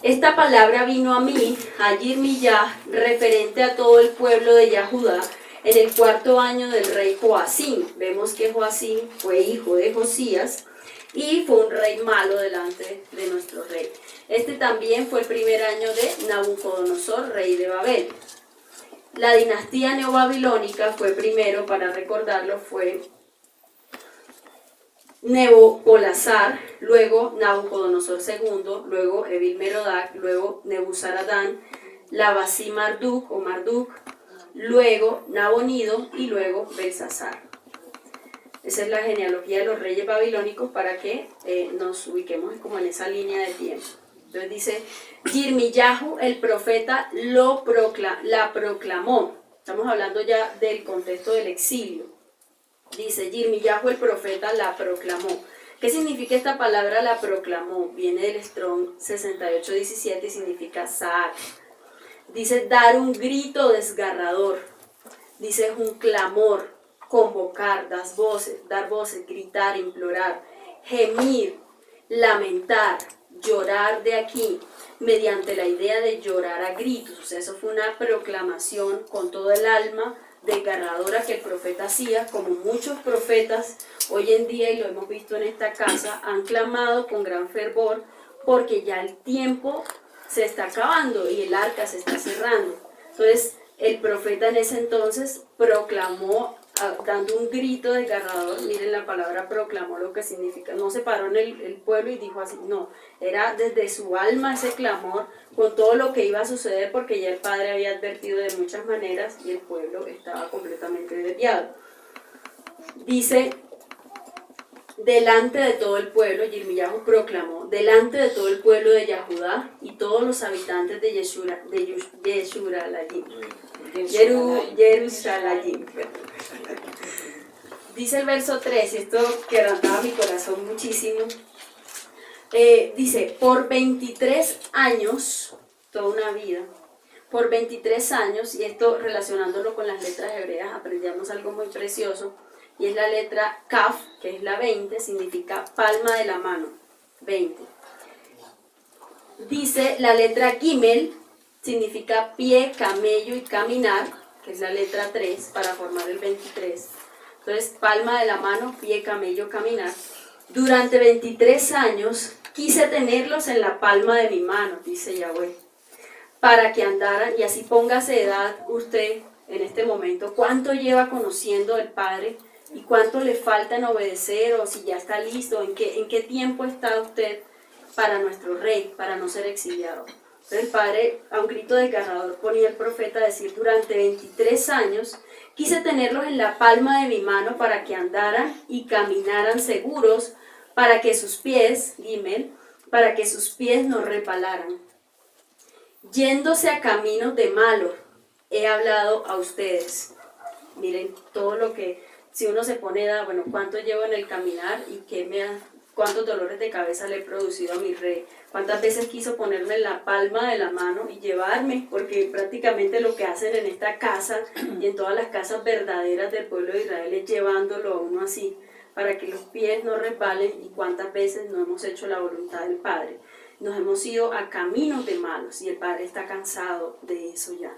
Esta palabra vino a mí, a Yirmiyah, referente a todo el pueblo de Yahudá, en el 4.º año del rey Joacim. Vemos que Joacim fue hijo de Josías y fue un rey malo delante de nuestro rey. Este también fue el primer año de Nabucodonosor, rey de Babel. La dinastía neobabilónica fue primero, para recordarlo, fue Nebopolazar, luego Nabucodonosor II, luego Evil-Merodach, luego Nebuzaradán, Labasí Marduk o Marduk, luego Nabonido y luego Belsasar. Esa es la genealogía de los reyes babilónicos para que nos ubiquemos como en esa línea de tiempo. Entonces dice, Yirmiyahu el profeta la proclamó. Estamos hablando ya del contexto del exilio. Dice, Yirmiyahu el profeta la proclamó. ¿Qué significa esta palabra la proclamó? Viene del Strong 68:17 y significa saar. Dice dar un grito desgarrador. Dice un clamor, convocar, dar voces, gritar, implorar, gemir, lamentar, llorar de aquí, mediante la idea de llorar a gritos. O sea, eso fue una proclamación con todo el alma desgarradora que el profeta hacía, como muchos profetas hoy en día, y lo hemos visto en esta casa, han clamado con gran fervor porque ya el tiempo se está acabando y el arca se está cerrando. Entonces el profeta en ese entonces proclamó, dando un grito desgarrador. Miren la palabra proclamó, lo que significa, no se paró en el pueblo y dijo así, no, era desde su alma ese clamor con todo lo que iba a suceder, porque ya el Padre había advertido de muchas maneras y el pueblo estaba completamente desviado. Dice, delante de todo el pueblo, Yirmiyahu proclamó, delante de todo el pueblo de Yahudá y todos los habitantes de Jerusalén. Dice el verso 3, y esto quebrantaba mi corazón muchísimo. Dice, por 23 años, toda una vida, por 23 años, y esto relacionándolo con las letras hebreas, aprendíamos algo muy precioso, y es la letra Kaf, que es la 20, significa palma de la mano, 20. Dice la letra Gimel, significa pie, camello y caminar, que es la letra 3, para formar el 23. Entonces, palma de la mano, pie, camello, caminar. Durante 23 años quise tenerlos en la palma de mi mano, dice Yahweh, para que andaran, y así póngase edad usted en este momento, cuánto lleva conociendo del Padre y cuánto le falta en obedecer, o si ya está listo, en qué tiempo está usted para nuestro rey, para no ser exiliado. Entonces el Padre, a un grito desgarrador, ponía el profeta a decir, durante 23 años quise tenerlos en la palma de mi mano para que andaran y caminaran seguros, para que sus pies, Gimel, para que sus pies no resbalaran. Yéndose a caminos de malo, he hablado a ustedes. Miren todo lo que, si uno se pone, bueno, cuánto llevo en el caminar y cuántos dolores de cabeza le he producido a mi rey. Cuántas veces quiso ponerme en la palma de la mano y llevarme, porque prácticamente lo que hacen en esta casa y en todas las casas verdaderas del pueblo de Israel es llevándolo a uno así, para que los pies no resbalen. Y cuántas veces no hemos hecho la voluntad del Padre. Nos hemos ido a caminos de malos y el Padre está cansado de eso ya.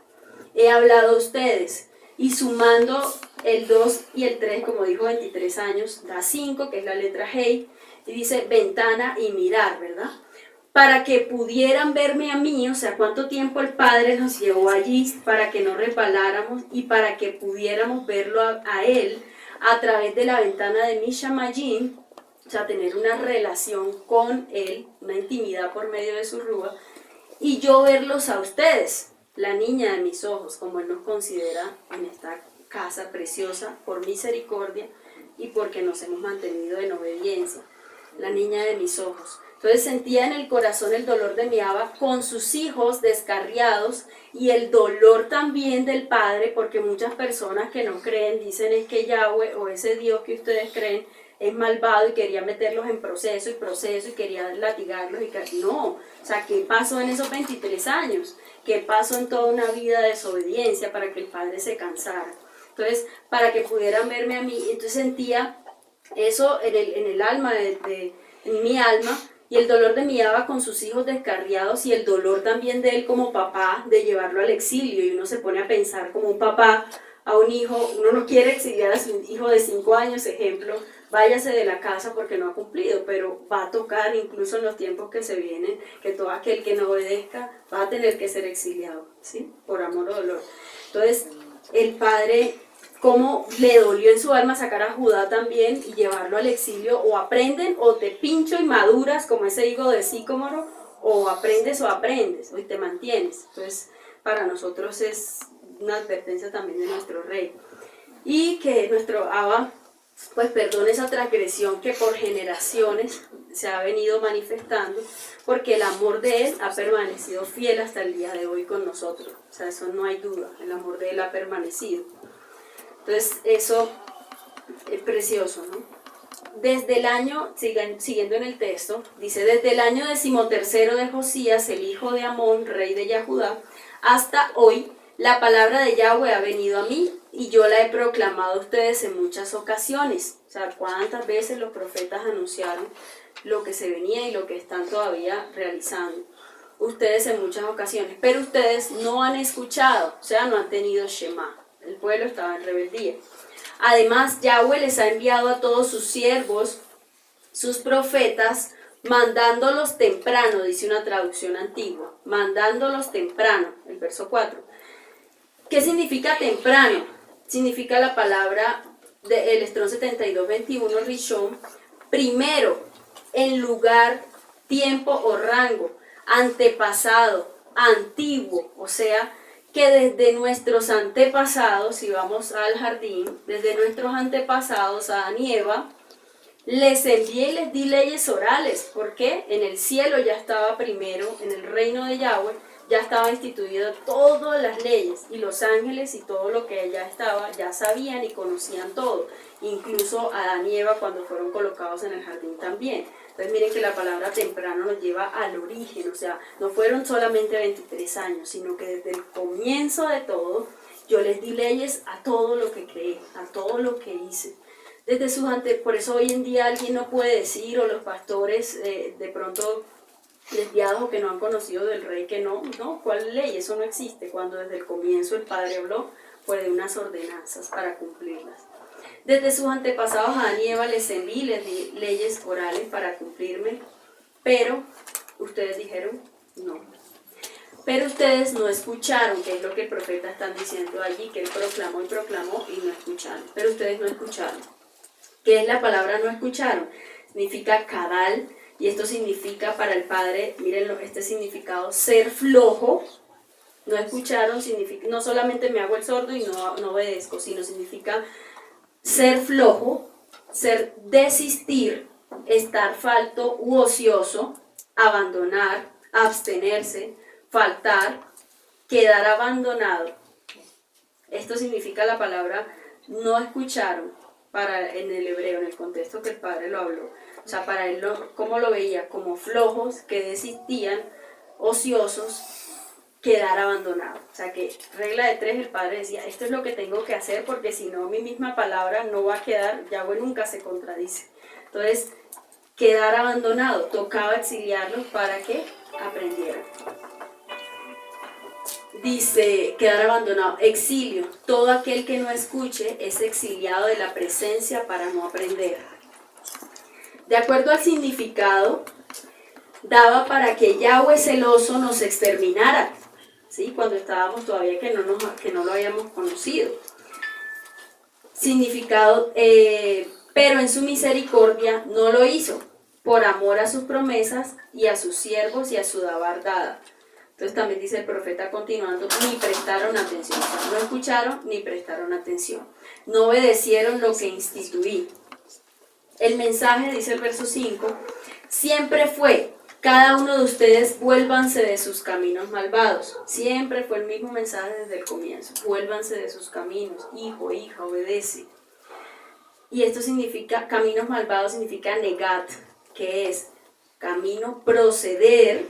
He hablado a ustedes, y sumando el 2 y el 3, como dijo, 23 años, da 5, que es la letra Hei, y dice ventana y mirar, ¿verdad? Para que pudieran verme a mí, o sea, cuánto tiempo el Padre nos llevó allí para que no resbaláramos y para que pudiéramos verlo a Él a través de la ventana de Mishamayim, o sea, tener una relación con Él, una intimidad por medio de su rúa, y yo verlos a ustedes, la niña de mis ojos, como Él nos considera en esta casa preciosa, por misericordia y porque nos hemos mantenido en obediencia, la niña de mis ojos. Entonces sentía en el corazón el dolor de mi Abba con sus hijos descarriados y el dolor también del Padre, porque muchas personas que no creen dicen es que Yahweh o ese Dios que ustedes creen es malvado y quería meterlos en proceso y quería latigarlos no, o sea, ¿qué pasó en esos 23 años? ¿Qué pasó en toda una vida de desobediencia para que el Padre se cansara? Entonces, para que pudieran verme a mí, entonces sentía eso en el alma, en mi alma, y el dolor de mi Abba con sus hijos descarriados y el dolor también de él como papá de llevarlo al exilio, y uno se pone a pensar como un papá a un hijo, uno no quiere exiliar a su hijo de 5 años, ejemplo, váyase de la casa porque no ha cumplido, pero va a tocar incluso en los tiempos que se vienen, que todo aquel que no obedezca va a tener que ser exiliado, ¿sí? Por amor o dolor. Entonces, el padre, cómo le dolió en su alma sacar a Judá también y llevarlo al exilio, o aprenden o te pincho y maduras como ese higo de sicómoro, o aprendes o te mantienes. Entonces, para nosotros es una advertencia también de nuestro rey. Y que nuestro Abba pues perdone esa transgresión que por generaciones se ha venido manifestando, porque el amor de Él ha permanecido fiel hasta el día de hoy con nosotros. O sea, eso no hay duda, el amor de Él ha permanecido. Entonces, eso es precioso, ¿no? Desde el año, siguiendo en el texto, dice, desde el año 13º de Josías, el hijo de Amón, rey de Yahudá, hasta hoy, la palabra de Yahweh ha venido a mí y yo la he proclamado a ustedes en muchas ocasiones. O sea, cuántas veces los profetas anunciaron lo que se venía y lo que están todavía realizando. Ustedes en muchas ocasiones, pero ustedes no han escuchado, o sea, no han tenido Shema. El pueblo estaba en rebeldía. Además, Yahweh les ha enviado a todos sus siervos, sus profetas, mandándolos temprano, dice una traducción antigua, mandándolos temprano, el verso 4. ¿Qué significa temprano? Significa la palabra del Strong 7221, Rishon, primero, en lugar, tiempo o rango, antepasado, antiguo, o sea, que desde nuestros antepasados, si vamos al jardín, desde nuestros antepasados, Adán y Eva, les envié y les di leyes orales, porque en el cielo ya estaba primero, en el reino de Yahweh, ya estaba instituido todas las leyes, y los ángeles y todo lo que ya estaba, ya sabían y conocían todo, incluso Adán y Eva cuando fueron colocados en el jardín también. Entonces miren que la palabra temprano nos lleva al origen, o sea, no fueron solamente 23 años, sino que desde el comienzo de todo, yo les di leyes a todo lo que creé, a todo lo que hice. Desde sus por eso hoy en día alguien no puede decir, o los pastores de pronto desviados o que no han conocido del rey, que no, ¿cuál ley? Eso no existe, cuando desde el comienzo el Padre habló, pues de unas ordenanzas para cumplirlas. Desde sus antepasados a Adán y Eva les envié, les di leyes orales para cumplirme, pero ustedes dijeron no. Pero ustedes no escucharon, que es lo que el profeta está diciendo allí, que él proclamó y no escucharon. Pero ustedes no escucharon. ¿Qué es la palabra no escucharon? Significa kadal, y esto significa para el Padre, miren este significado, ser flojo. No escucharon, significa, no solamente me hago el sordo y no obedezco, sino significa ser flojo, ser desistir, estar falto u ocioso, abandonar, abstenerse, faltar, quedar abandonado. Esto significa la palabra no escucharon en el hebreo, en el contexto que el Padre lo habló. O sea, para él, ¿cómo lo veía? Como flojos que desistían, ociosos, quedar abandonado. O sea que regla de 3, el Padre decía, esto es lo que tengo que hacer porque si no mi misma palabra no va a quedar, Yahweh nunca se contradice. Entonces, quedar abandonado, tocaba exiliarlos para que aprendieran. Dice, quedar abandonado, exilio, todo aquel que no escuche es exiliado de la presencia para no aprender. De acuerdo al significado, daba para que Yahweh celoso nos exterminara, ¿sí? Cuando estábamos todavía que no lo habíamos conocido. Significado, pero en su misericordia no lo hizo, por amor a sus promesas y a sus siervos y a su dabar dada. Entonces también dice el profeta continuando, ni prestaron atención, o sea, no escucharon ni prestaron atención, no obedecieron lo que instituí. El mensaje, dice el verso 5, siempre fue, cada uno de ustedes vuélvanse de sus caminos malvados. Siempre fue el mismo mensaje desde el comienzo, vuélvanse de sus caminos, hijo, hija, obedece. Y esto significa, caminos malvados significa negat, que es camino, proceder,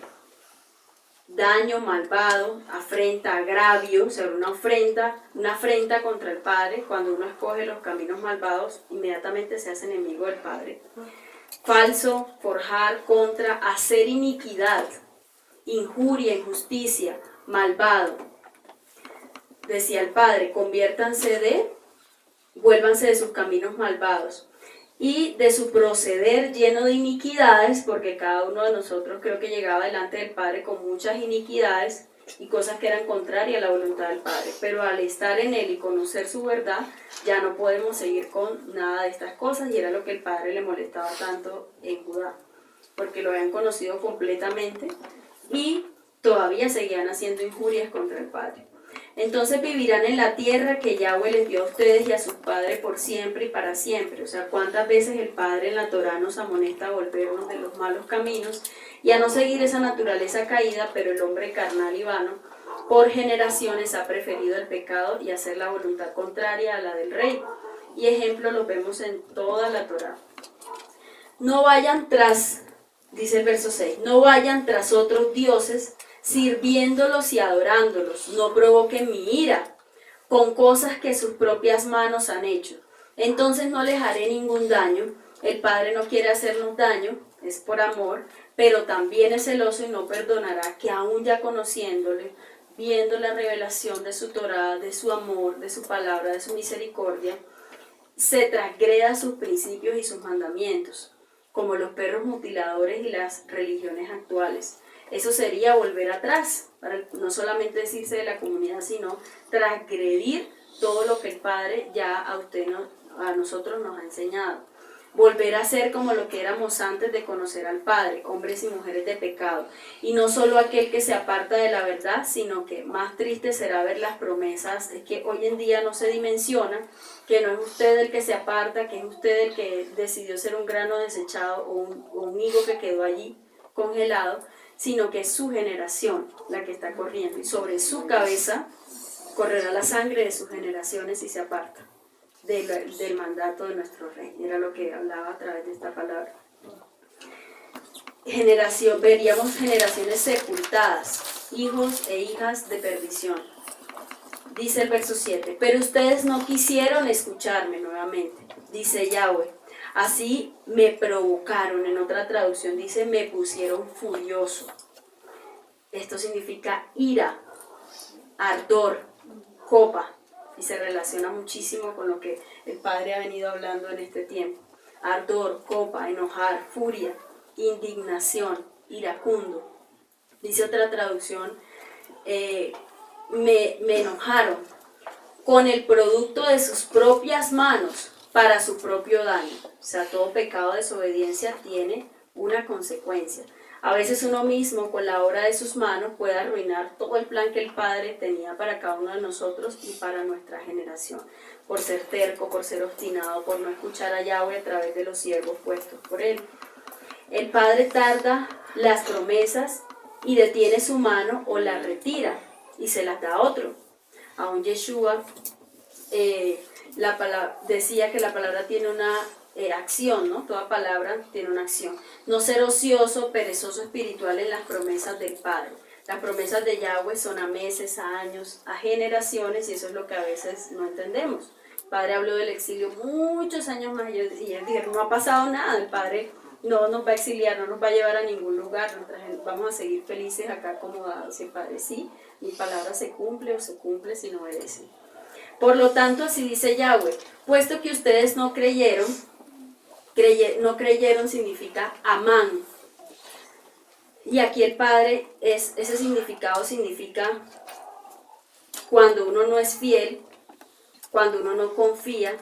daño, malvado, afrenta, agravio, o sea, una afrenta contra el Padre. Cuando uno escoge los caminos malvados, inmediatamente se hace enemigo del Padre. Falso, forjar, contra, hacer iniquidad, injuria, injusticia, malvado. Decía el Padre, vuélvanse de sus caminos malvados y de su proceder lleno de iniquidades, porque cada uno de nosotros creo que llegaba delante del Padre con muchas iniquidades y cosas que eran contrarias a la voluntad del Padre, pero al estar en Él y conocer su verdad, ya no podemos seguir con nada de estas cosas, y era lo que el Padre le molestaba tanto en Judá, porque lo habían conocido completamente y todavía seguían haciendo injurias contra el Padre. Entonces vivirán en la tierra que Yahweh les dio a ustedes y a sus padres por siempre y para siempre. O sea, cuántas veces el Padre en la Torá nos amonesta a volvernos de los malos caminos y a no seguir esa naturaleza caída, pero el hombre carnal y vano por generaciones ha preferido el pecado y hacer la voluntad contraria a la del Rey. Y ejemplos los vemos en toda la Torá. No vayan tras, dice el verso 6, no vayan tras otros dioses, sirviéndolos y adorándolos, no provoquen mi ira con cosas que sus propias manos han hecho. Entonces no les haré ningún daño. El Padre no quiere hacernos daño, es por amor, pero también es celoso y no perdonará que aún ya conociéndole, viendo la revelación de su Torá, de su amor, de su palabra, de su misericordia, se transgreda sus principios y sus mandamientos, como los perros mutiladores y las religiones actuales. Eso sería volver atrás, para no solamente decirse de la comunidad, sino transgredir todo lo que el Padre ya a nosotros nos ha enseñado. Volver a ser como lo que éramos antes de conocer al Padre, hombres y mujeres de pecado. Y no solo aquel que se aparta de la verdad, sino que más triste será ver las promesas. Es que hoy en día no se dimensiona que no es usted el que se aparta, que es usted el que decidió ser un grano desechado o un higo que quedó allí congelado, sino que es su generación la que está corriendo, y sobre su cabeza correrá la sangre de sus generaciones si se aparta del mandato de nuestro Rey. Era lo que hablaba a través de esta palabra. Veríamos generaciones sepultadas, hijos e hijas de perdición. Dice el verso 7, pero ustedes no quisieron escucharme nuevamente, dice Yahweh. Así me provocaron, en otra traducción dice, me pusieron furioso. Esto significa ira, ardor, copa, y se relaciona muchísimo con lo que el Padre ha venido hablando en este tiempo. Ardor, copa, enojar, furia, indignación, iracundo. Dice otra traducción, me enojaron con el producto de sus propias manos para su propio daño. O sea, todo pecado de desobediencia tiene una consecuencia. A veces uno mismo con la obra de sus manos puede arruinar todo el plan que el Padre tenía para cada uno de nosotros y para nuestra generación, por ser terco, por ser obstinado, por no escuchar a Yahweh a través de los siervos puestos por Él. El Padre tarda las promesas y detiene su mano o la retira y se las da a otro. Aún Yeshua decía que la palabra tiene una acción, ¿no? Toda palabra tiene una acción. No ser ocioso, perezoso espiritual en las promesas del Padre. Las promesas de Yahweh son a meses, a años, a generaciones, y eso es lo que a veces no entendemos. El Padre habló del exilio muchos años más y ellos dijeron, no ha pasado nada, el Padre no nos va a exiliar, no nos va a llevar a ningún lugar, vamos a seguir felices acá acomodados. Y el Padre, sí, mi palabra se cumple o se cumple si no obedecen. Por lo tanto, así dice Yahweh, puesto que ustedes no creyeron significa amán. Y aquí el Padre, ese significado significa cuando uno no es fiel, cuando uno no confía,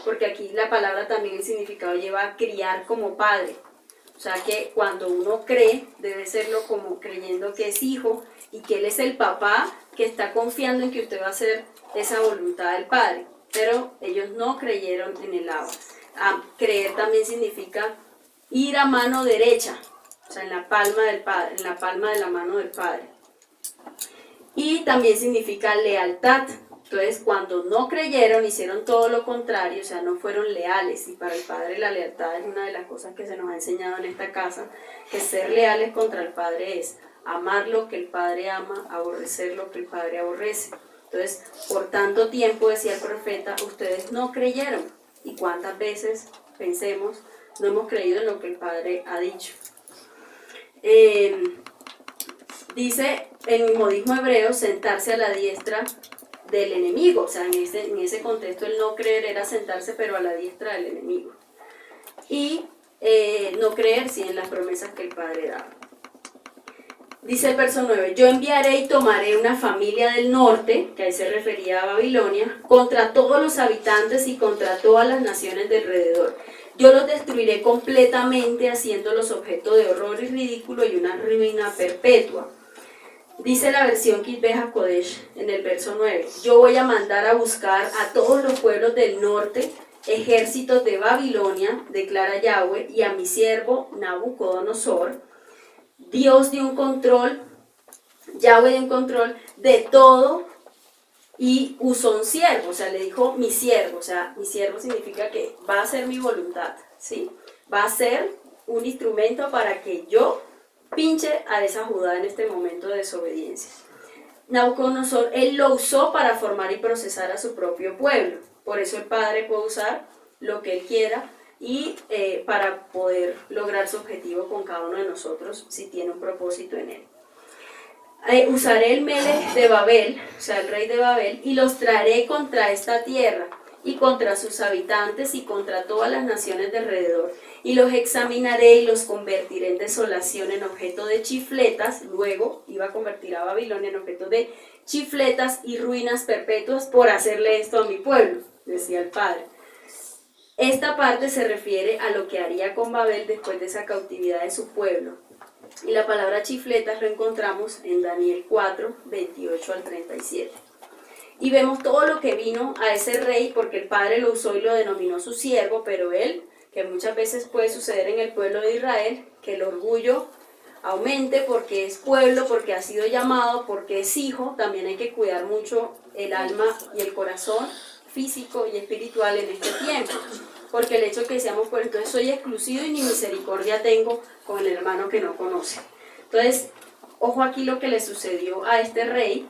porque aquí la palabra también el significado lleva a criar como padre. O sea que cuando uno cree, debe serlo como creyendo que es hijo y que Él es el papá que está confiando en que usted va a hacer esa voluntad del Padre. Pero ellos no creyeron en el Abba. Creer también significa ir a mano derecha, o sea, en la palma del Padre, en la palma de la mano del Padre. Y también significa lealtad. Entonces, cuando no creyeron, hicieron todo lo contrario, o sea, no fueron leales. Y para el Padre la lealtad es una de las cosas que se nos ha enseñado en esta casa, que ser leales contra el Padre es amar lo que el Padre ama, aborrecer lo que el Padre aborrece. Entonces, por tanto tiempo, decía el profeta, ustedes no creyeron. ¿Y cuántas veces, pensemos, no hemos creído en lo que el Padre ha dicho? Dice en el modismo hebreo, sentarse a la diestra del enemigo. O sea, en ese contexto el no creer era sentarse, pero a la diestra del enemigo. Y no creer, sí, en las promesas que el Padre daba. Dice el verso 9, yo enviaré y tomaré una familia del norte, que ahí se refería a Babilonia, contra todos los habitantes y contra todas las naciones de alrededor. Yo los destruiré completamente, haciéndolos objeto de horror y ridículo y una ruina perpetua. Dice la versión Kitbeh HaKodesh en el verso 9, yo voy a mandar a buscar a todos los pueblos del norte, ejércitos de Babilonia, declara Yahweh, y a mi siervo Nabucodonosor, Dios dio un control, Yahweh dio un control de todo y usó un siervo, o sea, le dijo mi siervo, o sea, mi siervo significa que va a hacer mi voluntad, ¿sí? Va a ser un instrumento para que yo pinche a esa Judá en este momento de desobediencia. Nabucodonosor, él lo usó para formar y procesar a su propio pueblo, por eso el Padre puede usar lo que él quiera, y para poder lograr su objetivo con cada uno de nosotros si tiene un propósito en él. Usaré el Melech de Babel, o sea el rey de Babel, y los traeré contra esta tierra y contra sus habitantes y contra todas las naciones de alrededor, y los examinaré y los convertiré en desolación, en objeto de chifletas. Luego iba a convertir a Babilonia en objeto de chifletas y ruinas perpetuas por hacerle esto a mi pueblo, decía el Padre. Esta parte se refiere a lo que haría con Babel después de esa cautividad de su pueblo. Y la palabra chifletas lo encontramos en Daniel 4, 28 al 37. Y vemos todo lo que vino a ese rey, porque el Padre lo usó y lo denominó su siervo, pero él, que muchas veces puede suceder en el pueblo de Israel, que el orgullo aumente porque es pueblo, porque ha sido llamado, porque es hijo. También hay que cuidar mucho el alma y el corazón físico y espiritual en este tiempo, porque el hecho que seamos, pues entonces soy exclusivo y ni misericordia tengo con el hermano que no conoce. Entonces, ojo aquí lo que le sucedió a este rey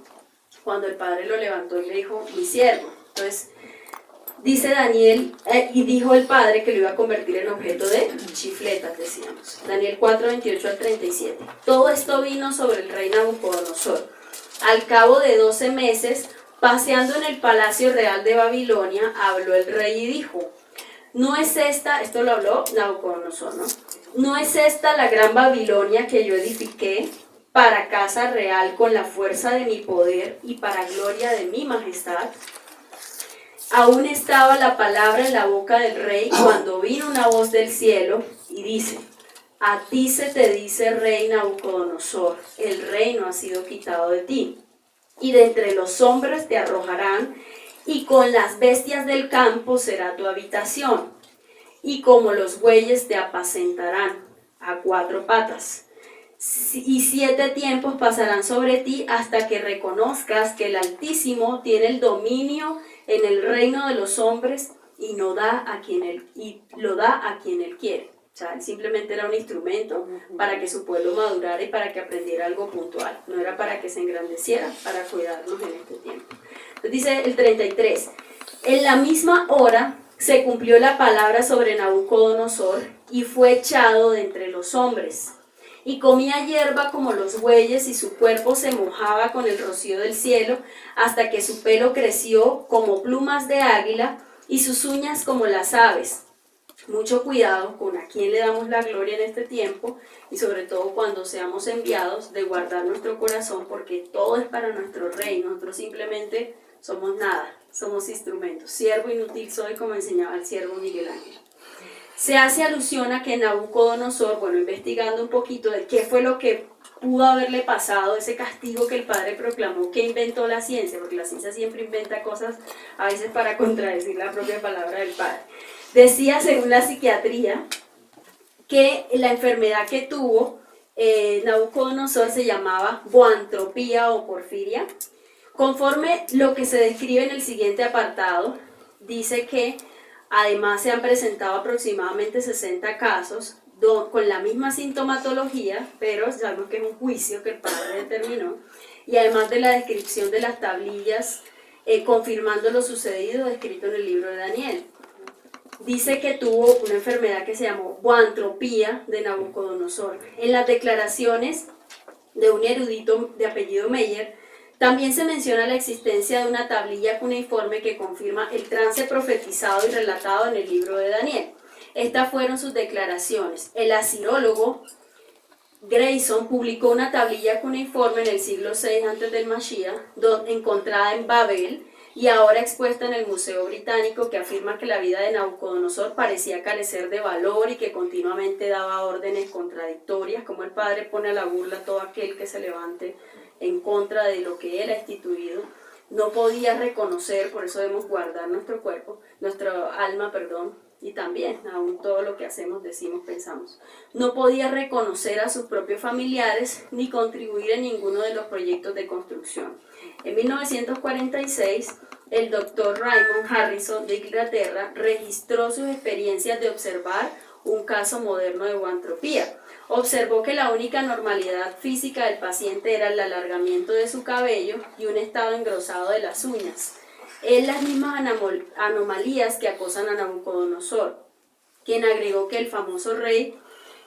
cuando el Padre lo levantó y le dijo, mi siervo. Entonces, dice Daniel, y dijo el Padre que lo iba a convertir en objeto de chifletas, decíamos. Daniel 4, 28 al 37. Todo esto vino sobre el rey Nabucodonosor. Al cabo de 12 meses, paseando en el palacio real de Babilonia, habló el rey y dijo, no es esta, esto lo habló Nabucodonosor, ¿no? No es esta la gran Babilonia que yo edifiqué para casa real con la fuerza de mi poder y para gloria de mi majestad. Aún estaba la palabra en la boca del rey cuando vino una voz del cielo y dice, a ti se te dice, rey Nabucodonosor, el reino ha sido quitado de ti, y de entre los hombres te arrojarán, y con las bestias del campo será tu habitación, y como los bueyes te apacentarán a 4 patas. Y 7 tiempos pasarán sobre ti hasta que reconozcas que el Altísimo tiene el dominio en el reino de los hombres y lo da a quien él quiere. O sea, él simplemente era un instrumento para que su pueblo madurara y para que aprendiera algo puntual. No era para que se engrandeciera, para cuidarnos en este tiempo. Entonces dice el 33, en la misma hora se cumplió la palabra sobre Nabucodonosor y fue echado de entre los hombres. Y comía hierba como los bueyes y su cuerpo se mojaba con el rocío del cielo hasta que su pelo creció como plumas de águila y sus uñas como las aves. Mucho cuidado con a quién le damos la gloria en este tiempo y sobre todo cuando seamos enviados de guardar nuestro corazón porque todo es para nuestro rey. Nosotros simplemente somos nada, somos instrumentos. Siervo inútil soy, como enseñaba el siervo Miguel Ángel. se hace alusión a que Nabucodonosor, bueno, investigando un poquito de qué fue lo que pudo haberle pasado, ese castigo que el padre proclamó, que inventó la ciencia, porque la ciencia siempre inventa cosas a veces para contradecir la propia palabra del padre. Decía, según la psiquiatría, que la enfermedad que tuvo Nabucodonosor se llamaba boantropía o porfiria. Conforme lo que se describe en el siguiente apartado, dice que además se han presentado aproximadamente 60 casos con la misma sintomatología, pero sabemos que es un juicio que el padre determinó, y además de la descripción de las tablillas confirmando lo sucedido descrito en el libro de Daniel. Dice que tuvo una enfermedad que se llamó boantropía de Nabucodonosor. En las declaraciones de un erudito de apellido Meyer, también se menciona la existencia de una tablilla cuneiforme que confirma el trance profetizado y relatado en el libro de Daniel. Estas fueron sus declaraciones. El asirólogo Grayson publicó una tablilla cuneiforme en el siglo VI antes del Mashiach, encontrada en Babel y ahora expuesta en el Museo Británico, que afirma que la vida de Nabucodonosor parecía carecer de valor y que continuamente daba órdenes contradictorias, como el padre pone a la burla a todo aquel que se levante en contra de lo que él ha instituido. No podía reconocer, por eso debemos guardar nuestro cuerpo, nuestra alma, y también aún todo lo que hacemos, decimos, pensamos. No podía reconocer a sus propios familiares ni contribuir en ninguno de los proyectos de construcción. En 1946, el doctor Raymond Harrison de Inglaterra registró sus experiencias de observar un caso moderno de boantropía. Observó que la única normalidad física del paciente era el alargamiento de su cabello y un estado engrosado de las uñas. Es las mismas anomalías que acosan a Nabucodonosor, quien agregó que el famoso rey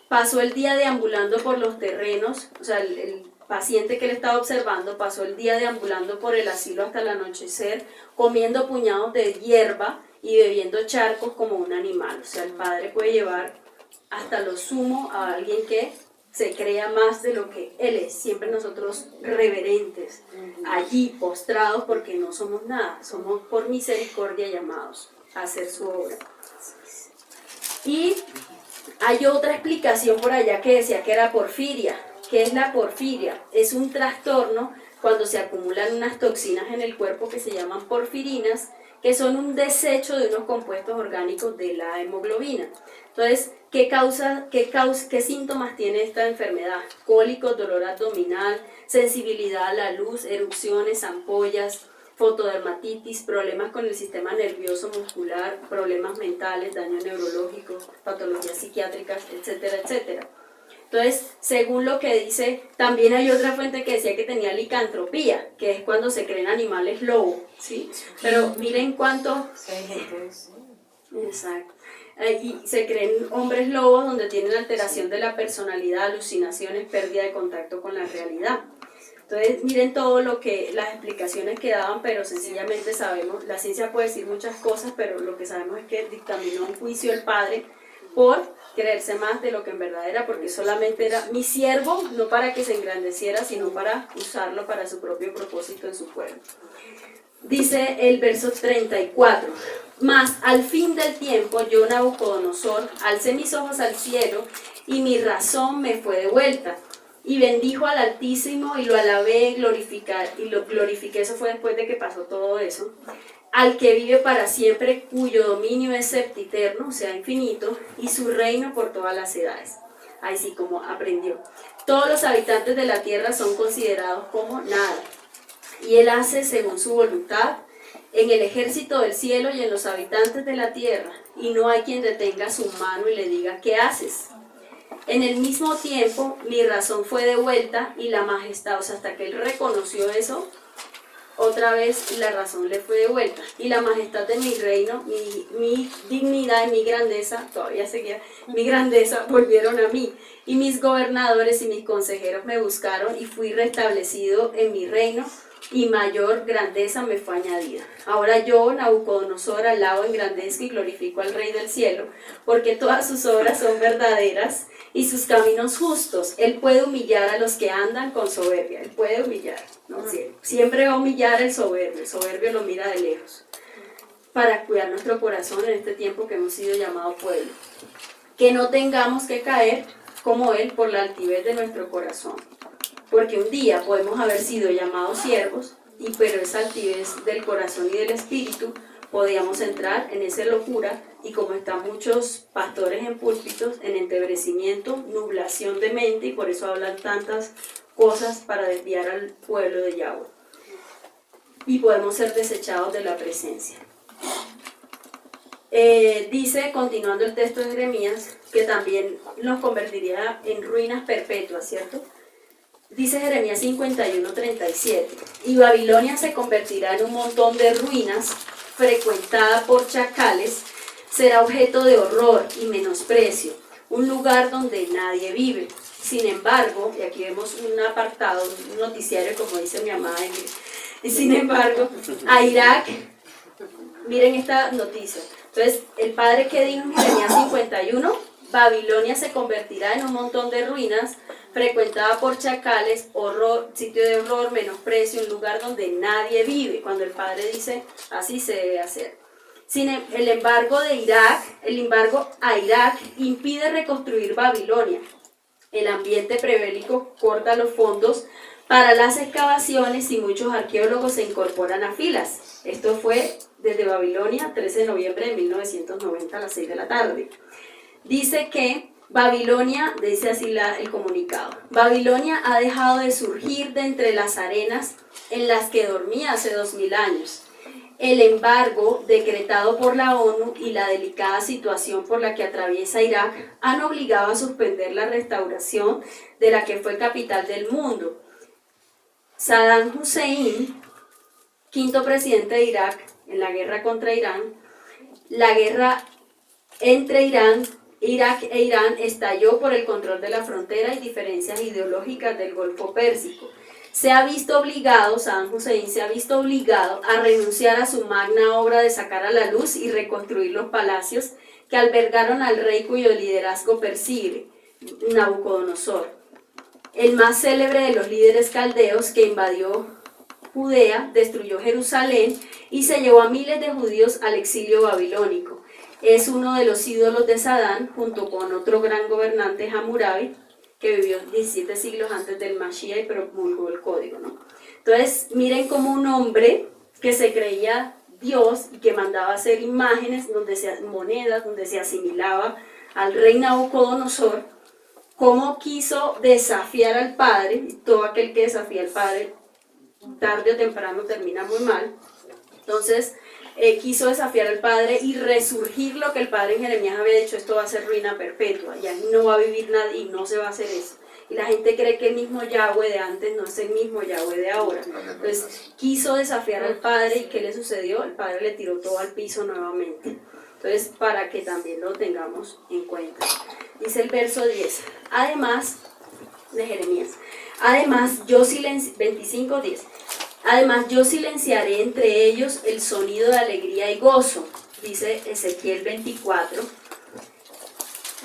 pasó el día deambulando por los terrenos, o sea, el paciente que le estaba observando pasó el día deambulando por el asilo hasta el anochecer, comiendo puñados de hierba y bebiendo charcos como un animal. O sea, el padre puede llevar hasta lo sumo a alguien que se crea más de lo que él es. Siempre nosotros reverentes, allí postrados porque no somos nada, somos por misericordia llamados a hacer su obra. Y hay otra explicación por allá que decía que era porfiria. ¿Qué es la porfiria? Es un trastorno cuando se acumulan unas toxinas en el cuerpo que se llaman porfirinas, que son un desecho de unos compuestos orgánicos de la hemoglobina. Entonces, ¿qué síntomas tiene esta enfermedad? Cólicos, dolor abdominal, sensibilidad a la luz, erupciones, ampollas, fotodermatitis, problemas con el sistema nervioso muscular, problemas mentales, daño neurológico, patologías psiquiátricas, etcétera, etcétera. Entonces, según lo que dice, también hay otra fuente que decía que tenía licantropía, que es cuando se creen animales lobo, ¿sí? Pero miren cuánto... Exacto. Y se creen hombres lobos donde tienen alteración de la personalidad, alucinaciones, pérdida de contacto con la realidad. Entonces, miren todo lo que, las explicaciones que daban, pero sencillamente sabemos, la ciencia puede decir muchas cosas, pero lo que sabemos es que dictaminó un juicio el padre por creerse más de lo que en verdad era, porque solamente era mi siervo, no para que se engrandeciera, sino para usarlo para su propio propósito en su pueblo. Dice el verso 34, mas al fin del tiempo yo, Nabucodonosor, alcé mis ojos al cielo y mi razón me fue devuelta. Y bendijo al Altísimo y lo alabé, lo glorifiqué, eso fue después de que pasó todo eso, al que vive para siempre, cuyo dominio es sempiterno, o sea, infinito, y su reino por todas las edades. Ahí sí, como aprendió. Todos los habitantes de la tierra son considerados como nada, y él hace según su voluntad en el ejército del cielo y en los habitantes de la tierra, y no hay quien detenga su mano y le diga, ¿qué haces? En el mismo tiempo, mi razón fue devuelta y la majestad, o sea, hasta que él reconoció eso, otra vez la razón le fue devuelta. Y la majestad de mi reino, mi dignidad y mi grandeza, todavía seguía, mi grandeza volvieron a mí. Y mis gobernadores y mis consejeros me buscaron y fui restablecido en mi reino y mayor grandeza me fue añadida. Ahora yo, Nabucodonosor, alabo, engrandezco y glorifico al Rey del cielo, porque todas sus obras son verdaderas y sus caminos justos. Él puede humillar a los que andan con soberbia, él puede humillar, ¿no? Siempre va a humillar el soberbio lo mira de lejos. para cuidar nuestro corazón en este tiempo que hemos sido llamados pueblo. Que no tengamos que caer como Él por la altivez de nuestro corazón. Porque un día podemos haber sido llamados siervos, pero esa altivez del corazón y del espíritu podíamos entrar en esa locura, y como están muchos pastores en púlpitos, en entebrecimiento, nublación de mente, y por eso hablan tantas cosas para desviar al pueblo de Yahweh. Y podemos ser desechados de la presencia. Dice, continuando el texto de Jeremías, que también nos convertiría en ruinas perpetuas, ¿cierto? Dice Jeremías 51:37, y Babilonia se convertirá en un montón de ruinas, frecuentada por chacales, será objeto de horror y menosprecio, un lugar donde nadie vive. Sin embargo, y aquí vemos un apartado, un noticiario como dice mi amada Ingrid, y sin embargo, a Irak, miren esta noticia. Entonces, el padre que dijo en Jeremías 51, Babilonia se convertirá en un montón de ruinas, frecuentada por chacales, horror, sitio de horror, menosprecio, un lugar donde nadie vive. Cuando el padre dice, así se debe hacer. El embargo a Irak impide reconstruir Babilonia. El ambiente prebélico corta los fondos para las excavaciones y muchos arqueólogos se incorporan a filas. Esto fue desde Babilonia, 13 de noviembre de 1990 a las 6 de la tarde. Dice que Babilonia, dice así el comunicado, Babilonia ha dejado de surgir de entre las arenas en las que dormía hace 2000 años. El embargo decretado por la ONU y la delicada situación por la que atraviesa Irak han obligado a suspender la restauración de la que fue capital del mundo. Saddam Hussein, quinto presidente de Irak en la guerra contra Irán, la guerra entre Irak e Irán estalló por el control de la frontera y diferencias ideológicas del Golfo Pérsico. Saddam Hussein se ha visto obligado a renunciar a su magna obra de sacar a la luz y reconstruir los palacios que albergaron al rey cuyo liderazgo persigue, Nabucodonosor, el más célebre de los líderes caldeos que invadió Judea, destruyó Jerusalén y se llevó a miles de judíos al exilio babilónico. Es uno de los ídolos de Saddam, junto con otro gran gobernante, Hammurabi, que vivió 17 siglos antes del Mashiach y promulgó el código, ¿no? Entonces, miren cómo un hombre que se creía Dios y que mandaba hacer imágenes, monedas, donde se asimilaba al rey Nabucodonosor, cómo quiso desafiar al Padre, y todo aquel que desafía al Padre, tarde o temprano termina muy mal. Entonces, quiso desafiar al Padre y resurgir lo que el Padre en Jeremías había dicho: esto va a ser ruina perpetua, ya no va a vivir nadie y no se va a hacer eso. Y la gente cree que el mismo Yahweh de antes no es el mismo Yahweh de ahora. Entonces quiso desafiar al Padre, y ¿qué le sucedió? El Padre le tiró todo al piso nuevamente. Entonces, para que también lo tengamos en cuenta. Dice el verso 10, además, de Jeremías, además yo 25:10. Además, yo silenciaré entre ellos el sonido de alegría y gozo, dice Ezequiel 24,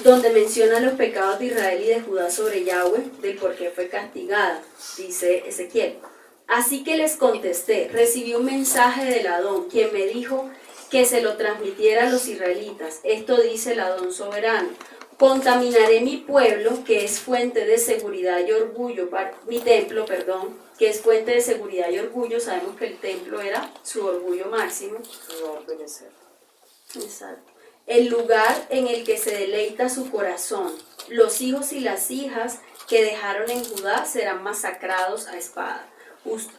donde menciona los pecados de Israel y de Judá sobre Yahweh, del por qué fue castigada, dice Ezequiel. Así que les contesté, recibí un mensaje del Adón, quien me dijo que se lo transmitiera a los israelitas. Esto dice el Adón soberano: contaminaré mi pueblo, que es fuente de seguridad y orgullo, mi templo, que es fuente de seguridad y orgullo. Sabemos que el templo era su orgullo máximo. No obedecer. Exacto. El lugar en el que se deleita su corazón. Los hijos y las hijas que dejaron en Judá serán masacrados a espada.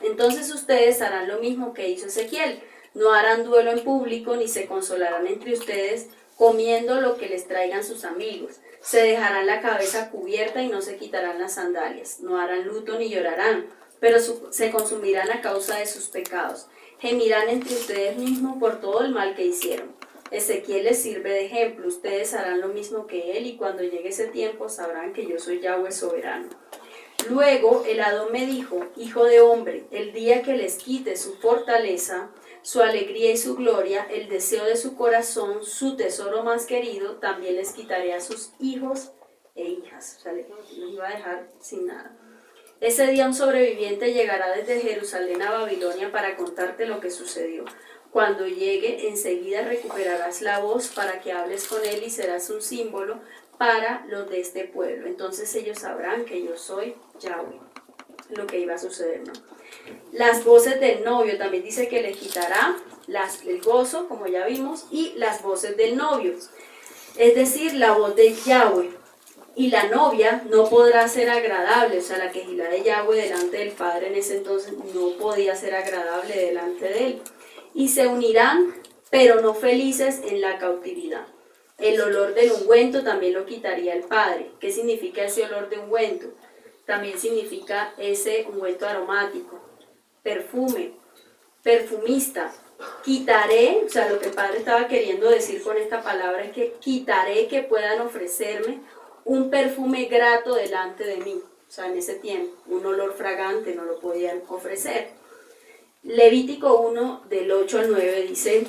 Entonces ustedes harán lo mismo que hizo Ezequiel. No harán duelo en público, ni se consolarán entre ustedes comiendo lo que les traigan sus amigos. Se dejarán la cabeza cubierta y no se quitarán las sandalias. No harán luto ni llorarán, pero se consumirán a causa de sus pecados. Gemirán entre ustedes mismos por todo el mal que hicieron. Ezequiel les sirve de ejemplo. Ustedes harán lo mismo que él, y cuando llegue ese tiempo sabrán que yo soy Yahweh soberano. Luego el Adón me dijo: hijo de hombre, el día que les quite su fortaleza, su alegría y su gloria, el deseo de su corazón, su tesoro más querido, también les quitaré a sus hijos e hijas. O sea, les iba a dejar sin nada. Ese día un sobreviviente llegará desde Jerusalén a Babilonia para contarte lo que sucedió. Cuando llegue, enseguida recuperarás la voz para que hables con él y serás un símbolo para los de este pueblo. Entonces ellos sabrán que yo soy Yahweh. Lo que iba a suceder, ¿no? Las voces del novio, también dice que le quitará el gozo, como ya vimos, y las voces del novio. Es decir, la voz de Yahweh. Y la novia no podrá ser agradable, o sea, la quejilá de Yahweh delante del Padre en ese entonces no podía ser agradable delante de él. Y se unirán, pero no felices en la cautividad. El olor del ungüento también lo quitaría el Padre. ¿Qué significa ese olor de ungüento? También significa ese ungüento aromático, perfume, perfumista. Quitaré, o sea, lo que el Padre estaba queriendo decir con esta palabra es que quitaré que puedan ofrecerme un perfume grato delante de mí. O sea, en ese tiempo, un olor fragante no lo podían ofrecer. Levítico 1, del 8 al 9 dice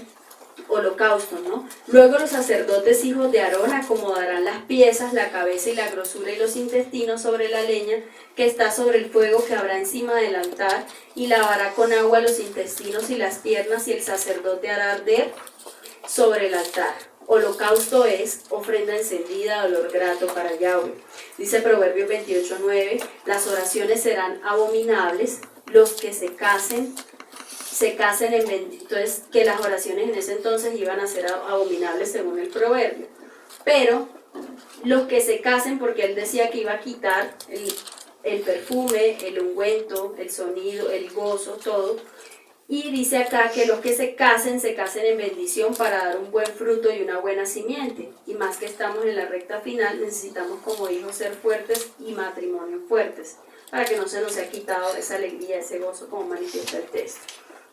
holocausto, ¿no? Luego los sacerdotes hijos de Aarón acomodarán las piezas, la cabeza y la grosura y los intestinos sobre la leña que está sobre el fuego que habrá encima del altar, y lavará con agua los intestinos y las piernas, y el sacerdote hará arder sobre el altar. Holocausto es ofrenda encendida, olor grato para Yahweh. Dice Proverbios 28:9, las oraciones serán abominables, los que se casen en entonces que las oraciones en ese entonces iban a ser abominables según el proverbio. Pero los que se casen, porque él decía que iba a quitar el perfume, el ungüento, el sonido, el gozo, todo. Y dice acá que los que se casen en bendición para dar un buen fruto y una buena simiente. Y más que estamos en la recta final, necesitamos como hijos ser fuertes y matrimonios fuertes, para que no se nos haya quitado esa alegría, ese gozo como manifiesta el texto.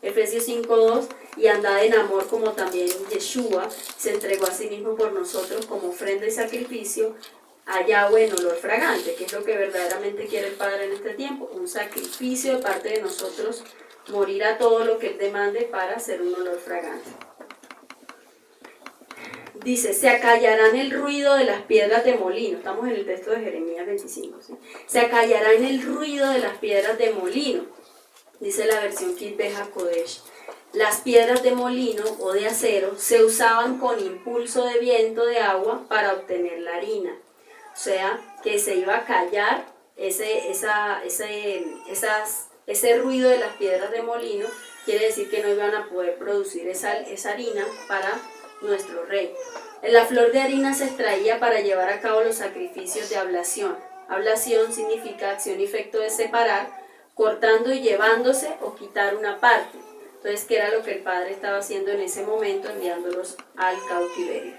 Efesios 5:2, y andad en amor como también Yeshua se entregó a sí mismo por nosotros como ofrenda y sacrificio a Yahweh en olor fragante, que es lo que verdaderamente quiere el Padre en este tiempo, un sacrificio de parte de nosotros, morir a todo lo que Él demande para hacer un olor fragante. Dice, se acallarán el ruido de las piedras de molino. Estamos en el texto de Jeremías 25, ¿sí? Se acallarán el ruido de las piedras de molino. Dice la versión Kitbe HaKodesh. Las piedras de molino o de acero se usaban con impulso de viento de agua para obtener la harina. O sea, que se iba a callar ese ruido de las piedras de molino, quiere decir que no iban a poder producir esa harina para nuestro rey. La flor de harina se extraía para llevar a cabo los sacrificios de ablación. Ablación significa acción y efecto de separar, cortando y llevándose o quitar una parte. Entonces, ¿qué era lo que el Padre estaba haciendo en ese momento? Enviándolos al cautiverio.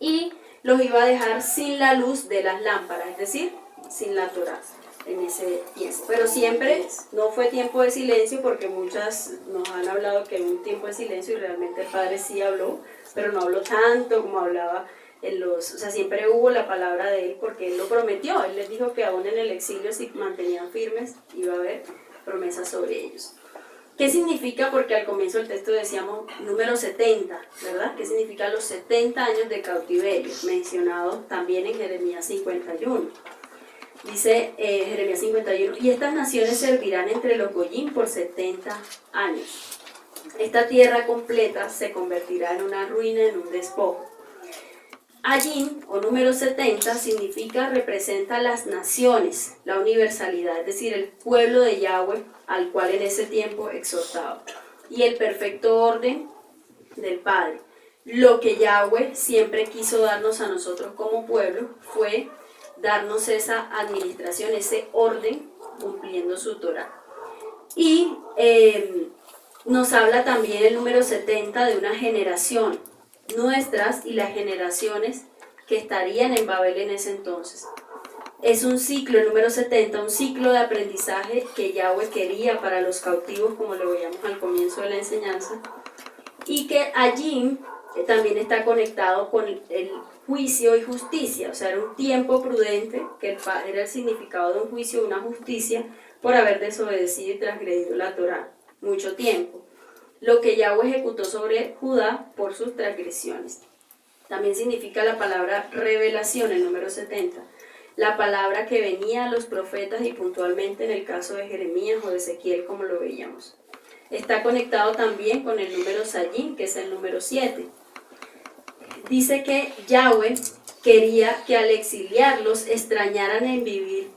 Y los iba a dejar sin la luz de las lámparas, es decir, sin la Torá en ese tiempo. Pero siempre no fue tiempo de silencio, porque muchas nos han hablado que hay un tiempo de silencio y realmente el Padre sí habló, pero no habló tanto como hablaba o sea, siempre hubo la palabra de Él porque Él lo prometió. Él les dijo que aún en el exilio, si mantenían firmes, iba a haber promesas sobre ellos. ¿Qué significa? Porque al comienzo del texto decíamos número 70, ¿verdad? ¿Qué significa los 70 años de cautiverio? Mencionado también en Jeremías 51. Dice Jeremías 51, y estas naciones servirán entre los goyim por 70 años. Esta tierra completa se convertirá en una ruina, en un despojo. Ayim, o número 70, representa las naciones, la universalidad, es decir, el pueblo de Yahweh al cual en ese tiempo exhortaba, y el perfecto orden del Padre. Lo que Yahweh siempre quiso darnos a nosotros como pueblo fue darnos esa administración, ese orden, cumpliendo su Torah. Y nos habla también el número 70 de una generación, nuestras y las generaciones que estarían en Babel en ese entonces. Es un ciclo, el número 70, un ciclo de aprendizaje que Yahweh quería para los cautivos, como lo veíamos al comienzo de la enseñanza, y que allí también está conectado con el juicio y justicia. O sea, era un tiempo prudente, que era el significado de un juicio, una justicia, por haber desobedecido y transgredido la Torá mucho tiempo. Lo que Yahweh ejecutó sobre Judá por sus transgresiones. También significa la palabra revelación, el número 70. La palabra que venía a los profetas y puntualmente en el caso de Jeremías o de Ezequiel, como lo veíamos. está conectado también con el número Sayin, que es el número 7. Dice que Yahweh quería que al exiliarlos extrañaran en vivir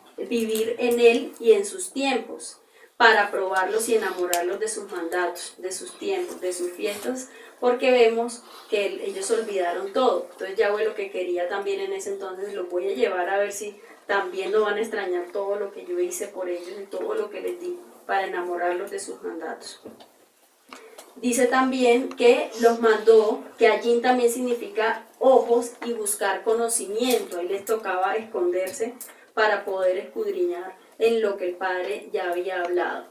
en él y en sus tiempos, para probarlos y enamorarlos de sus mandatos, de sus tiempos, de sus fiestas, porque vemos que ellos olvidaron todo. Entonces Yahweh lo que quería también en ese entonces, los voy a llevar a ver si también no van a extrañar todo lo que yo hice por ellos y todo lo que les di para enamorarlos de sus mandatos. Dice también que los mandó, que allí también significa ojos y buscar conocimiento. Ahí les tocaba esconderse para poder escudriñar en lo que el Padre ya había hablado.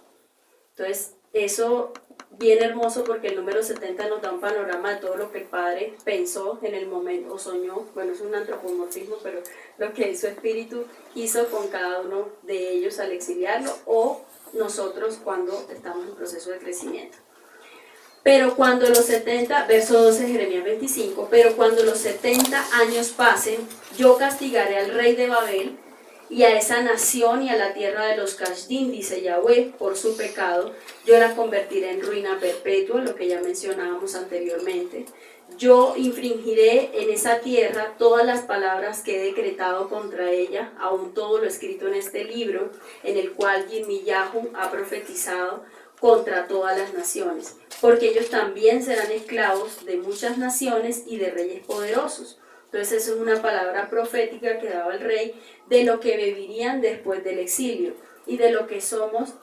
Entonces, eso bien hermoso porque el número 70 nos da un panorama de todo lo que el Padre pensó en el momento, o soñó, bueno, es un antropomorfismo, pero lo que su espíritu hizo con cada uno de ellos al exiliarlo, o nosotros cuando estamos en proceso de crecimiento. Pero cuando los 70, verso 12 de Jeremías 25, pero cuando los 70 años pasen, yo castigaré al rey de Babel y a esa nación y a la tierra de los Kasdim, dice Yahweh, por su pecado. Yo la convertiré en ruina perpetua, lo que ya mencionábamos anteriormente. Yo infringiré en esa tierra todas las palabras que he decretado contra ella, aun todo lo escrito en este libro, en el cual Yirmiyahu ha profetizado contra todas las naciones, porque ellos también serán esclavos de muchas naciones y de reyes poderosos. Entonces eso es una palabra profética que daba el rey de lo que vivirían después del exilio y de lo que somos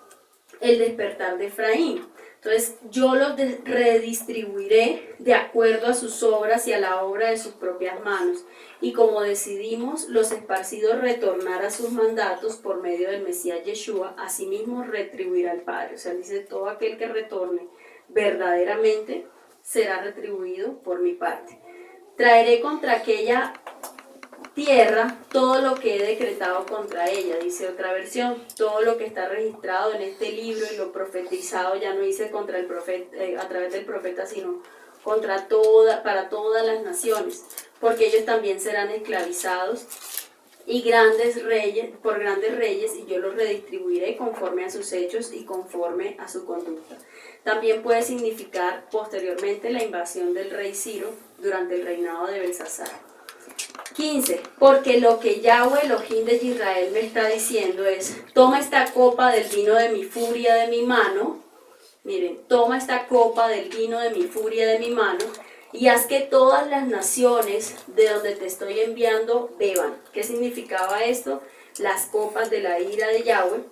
el despertar de Efraín. Entonces yo los redistribuiré de acuerdo a sus obras y a la obra de sus propias manos. Y como decidimos los esparcidos retornar a sus mandatos por medio del Mesías Yeshua, asimismo retribuirá al Padre. O sea, dice, todo aquel que retorne verdaderamente será retribuido por mi parte. Traeré contra aquella tierra todo lo que he decretado contra ella, dice otra versión, todo lo que está registrado en este libro y lo profetizado, ya no dice contra el profeta, a través del profeta, sino para todas las naciones, porque ellos también serán esclavizados y por grandes reyes, y yo los redistribuiré conforme a sus hechos y conforme a su conducta. También puede significar posteriormente la invasión del rey Ciro durante el reinado de Belsasar. 15. Porque lo que Yahweh Elohim de Israel me está diciendo es, toma esta copa del vino de mi furia de mi mano, miren, toma esta copa del vino de mi furia de mi mano, y haz que todas las naciones de donde te estoy enviando beban. ¿Qué significaba esto? Las copas de la ira de Yahweh,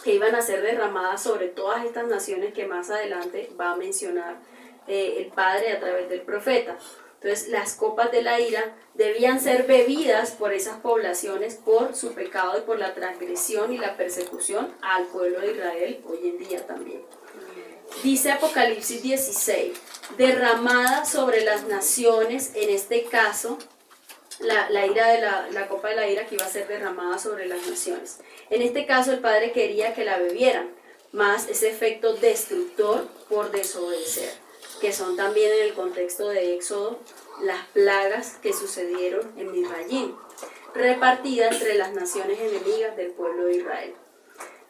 que iban a ser derramadas sobre todas estas naciones que más adelante va a mencionar el Padre a través del profeta. Entonces las copas de la ira debían ser bebidas por esas poblaciones por su pecado y por la transgresión y la persecución al pueblo de Israel hoy en día también. Dice Apocalipsis 16, derramada sobre las naciones, en este caso, la ira de la copa de la ira que iba a ser derramada sobre las naciones. En este caso el Padre quería que la bebieran, más ese efecto destructor por desobedecer, que son también en el contexto de Éxodo las plagas que sucedieron en Misrayim, repartidas entre las naciones enemigas del pueblo de Israel.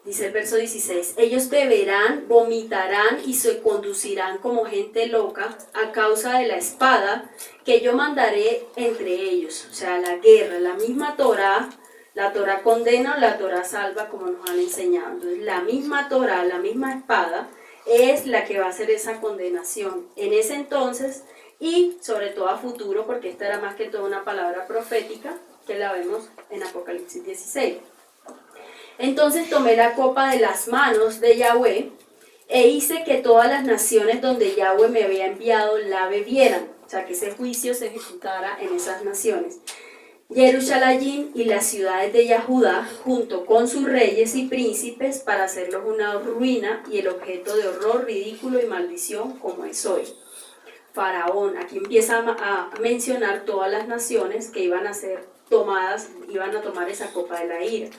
Dice el verso 16, ellos beberán, vomitarán y se conducirán como gente loca a causa de la espada que yo mandaré entre ellos. O sea, la guerra, la misma Torá, la Torá condena o la Torá salva, como nos han enseñado. Entonces, la misma Torá, la misma espada, es la que va a hacer esa condenación en ese entonces y sobre todo a futuro, porque esta era más que todo una palabra profética que la vemos en Apocalipsis 16. Entonces tomé la copa de las manos de Yahweh e hice que todas las naciones donde Yahweh me había enviado la bebieran, o sea que ese juicio se ejecutara en esas naciones. Jerusalén y las ciudades de Yahudá, junto con sus reyes y príncipes, para hacerlos una ruina y el objeto de horror, ridículo y maldición como es hoy. Faraón, aquí empieza a mencionar todas las naciones que iban a ser tomadas, iban a tomar esa copa de la ira.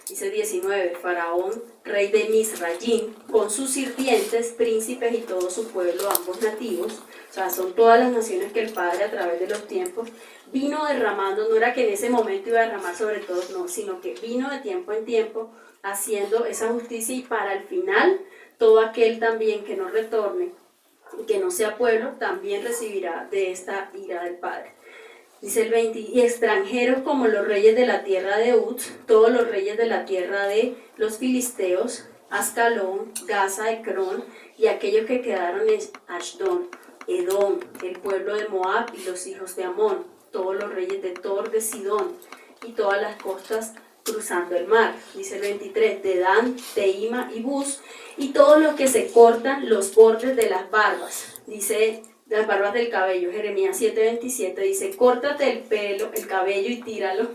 Dice 19, Faraón, rey de Misrayim, con sus sirvientes, príncipes y todo su pueblo, ambos nativos, o sea, son todas las naciones que el Padre a través de los tiempos vino derramando, no era que en ese momento iba a derramar sobre todos, no, sino que vino de tiempo en tiempo haciendo esa justicia y para el final todo aquel también que no retorne y que no sea pueblo, también recibirá de esta ira del Padre. Dice el 20, y extranjeros como los reyes de la tierra de Uz, todos los reyes de la tierra de los filisteos, Ascalón, Gaza, Ecrón, y aquellos que quedaron en Ashdod, Edom, el pueblo de Moab y los hijos de Amón, todos los reyes de Tor, de Sidón, y todas las costas cruzando el mar. Dice el 23, de Dan, Teima y Bus, y todos los que se cortan los bordes de las barbas. Dice las barbas del cabello. Jeremías 7:27 dice, córtate el pelo, el cabello y tíralo,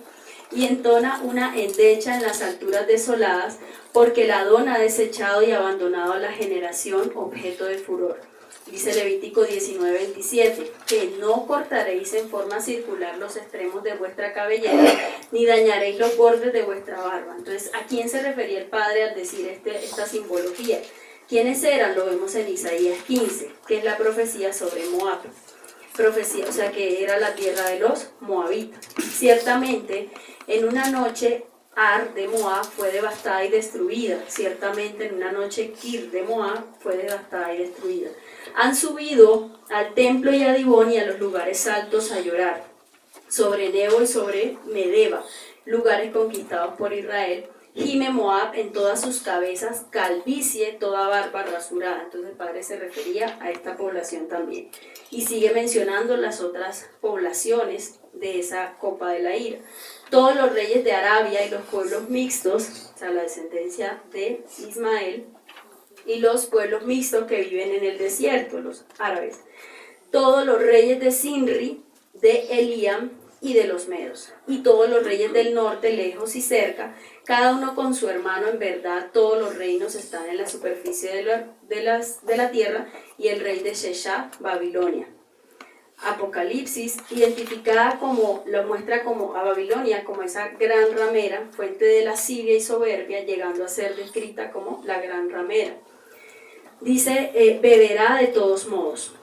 y entona una endecha en las alturas desoladas, porque el Adón ha desechado y abandonado a la generación objeto de furor. Dice Levítico 19:27, que no cortaréis en forma circular los extremos de vuestra cabellera, ni dañaréis los bordes de vuestra barba. Entonces, ¿a quién se refería el Padre al decir esta simbología? ¿Quiénes eran? Lo vemos en Isaías 15, que es la profecía sobre Moab. Profecía, o sea que era la tierra de los moabitas. Ciertamente, en una noche Ar de Moab fue devastada y destruida. Ciertamente, en una noche Kir de Moab fue devastada y destruida. Han subido al templo y a Dibón y a los lugares altos a llorar, sobre Nebo y sobre Medeba, lugares conquistados por Israel. Gime Moab en todas sus cabezas, calvicie toda barba rasurada. Entonces el Padre se refería a esta población también. Y sigue mencionando las otras poblaciones de esa copa de la ira. Todos los reyes de Arabia y los pueblos mixtos, o sea, la descendencia de Ismael, y los pueblos mixtos que viven en el desierto, los árabes. Todos los reyes de Sinri, de Eliam y de los medos. Y todos los reyes del norte, lejos y cerca, cada uno con su hermano. En verdad, todos los reinos están en la superficie de la tierra, y el rey de Sheshá, Babilonia. Apocalipsis, identificada como, lo muestra como a Babilonia, como esa gran ramera, fuente de lascivia y soberbia, llegando a ser descrita como la gran ramera. Dice, beberá de todos modos.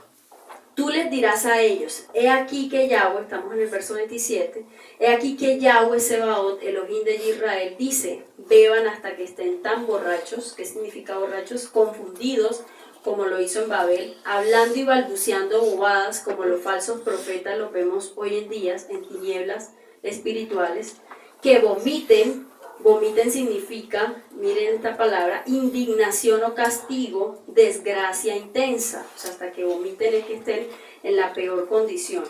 Tú les dirás a ellos, he aquí que Yahweh, estamos en el verso 27, he aquí que Yahweh Sebaot, Elohim de Israel, dice, beban hasta que estén tan borrachos. ¿Qué significa borrachos? Confundidos, como lo hizo en Babel, hablando y balbuceando bobadas, como los falsos profetas los vemos hoy en día en tinieblas espirituales, que vomiten. Vomiten significa, miren esta palabra, indignación o castigo, desgracia intensa. O sea, hasta que vomiten es que estén en la peor condición.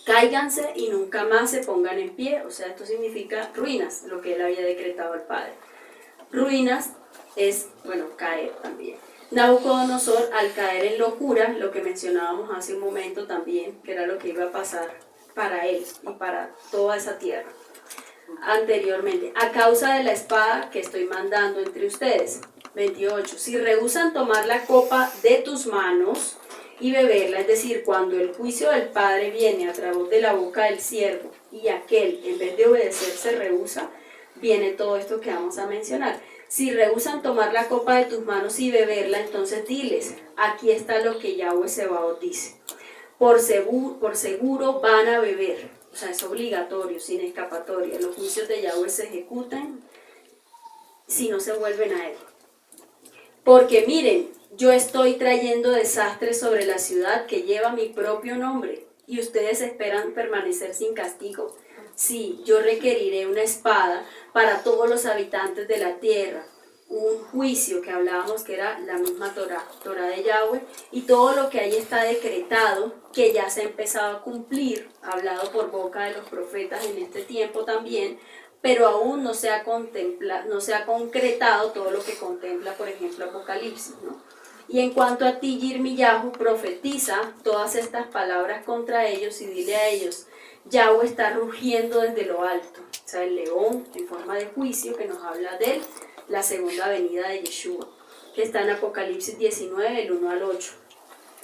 Cáiganse y nunca más se pongan en pie. O sea, esto significa ruinas, lo que él había decretado al Padre. Ruinas es, bueno, caer también. Nabucodonosor, al caer en locura, lo que mencionábamos hace un momento también, que era lo que iba a pasar para él y para toda esa tierra. Anteriormente, a causa de la espada que estoy mandando entre ustedes. 28. Si rehúsan tomar la copa de tus manos y beberla, es decir, cuando el juicio del Padre viene a través de la boca del siervo y aquel, en vez de obedecer, se rehúsa, viene todo esto que vamos a mencionar. Si rehúsan tomar la copa de tus manos y beberla, entonces diles, aquí está lo que Yahweh Sebaot dice. Por seguro van a beber. O sea, es obligatorio, sin escapatoria. Los juicios de Yahweh se ejecutan si no se vuelven a él. Porque miren, yo estoy trayendo desastres sobre la ciudad que lleva mi propio nombre, y ustedes esperan permanecer sin castigo. Sí, yo requeriré una espada para todos los habitantes de la tierra, un juicio que hablábamos que era la misma Torah de Yahweh, y todo lo que ahí está decretado, que ya se ha empezado a cumplir, hablado por boca de los profetas en este tiempo también, pero aún no se ha concretado todo lo que contempla, por ejemplo, Apocalipsis, ¿no? Y en cuanto a ti, Yirmiyahu, profetiza todas estas palabras contra ellos y dile a ellos, Yahweh está rugiendo desde lo alto. O sea, el león en forma de juicio que nos habla de la segunda venida de Yeshua, que está en Apocalipsis 19, el 1 al 8.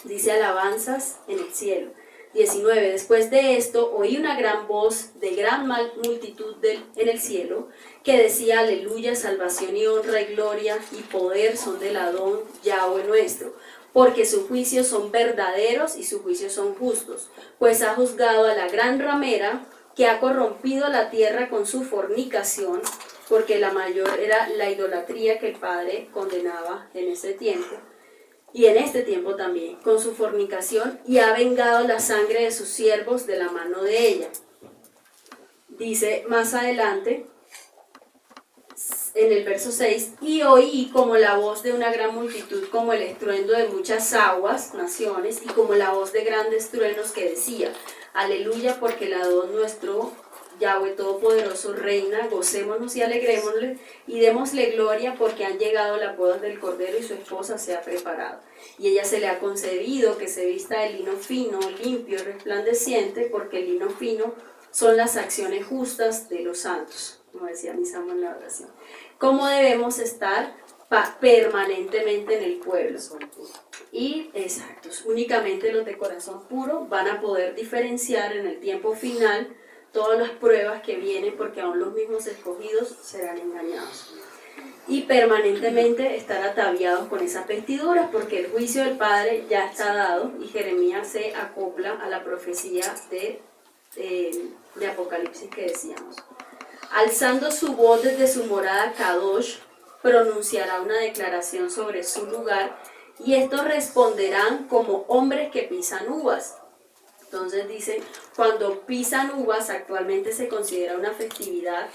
Dice alabanzas en el cielo. 19. Después de esto oí una gran voz de gran multitud en el cielo que decía aleluya, salvación y honra y gloria y poder son del Adón Yahweh nuestro, porque sus juicios son verdaderos y sus juicios son justos, pues ha juzgado a la gran ramera que ha corrompido la tierra con su fornicación, porque la mayor era la idolatría que el padre condenaba en ese tiempo, y en este tiempo también, con su fornicación, y ha vengado la sangre de sus siervos de la mano de ella. Dice más adelante, en el verso 6, y oí como la voz de una gran multitud, como el estruendo de muchas aguas, naciones, y como la voz de grandes truenos que decía, aleluya, porque el Adón nuestro, Yahweh Todopoderoso, reina, gocémonos y alegrémosle, y démosle gloria, porque han llegado las bodas del Cordero y su esposa se ha preparado. Y ella se le ha concedido que se vista de lino fino, limpio, resplandeciente, porque el lino fino son las acciones justas de los santos, como decía mi Samuel en la oración. ¿Cómo debemos estar permanentemente en el pueblo? Y exactos, únicamente los de corazón puro van a poder diferenciar en el tiempo final todas las pruebas que vienen, porque aún los mismos escogidos serán engañados. Y permanentemente estar ataviados con esas vestiduras, porque el juicio del Padre ya está dado, y Jeremías se acopla a la profecía de Apocalipsis que decíamos. Alzando su voz desde su morada Kadosh, pronunciará una declaración sobre su lugar, y estos responderán como hombres que pisan uvas. Entonces dice, cuando pisan uvas actualmente se considera una festividad,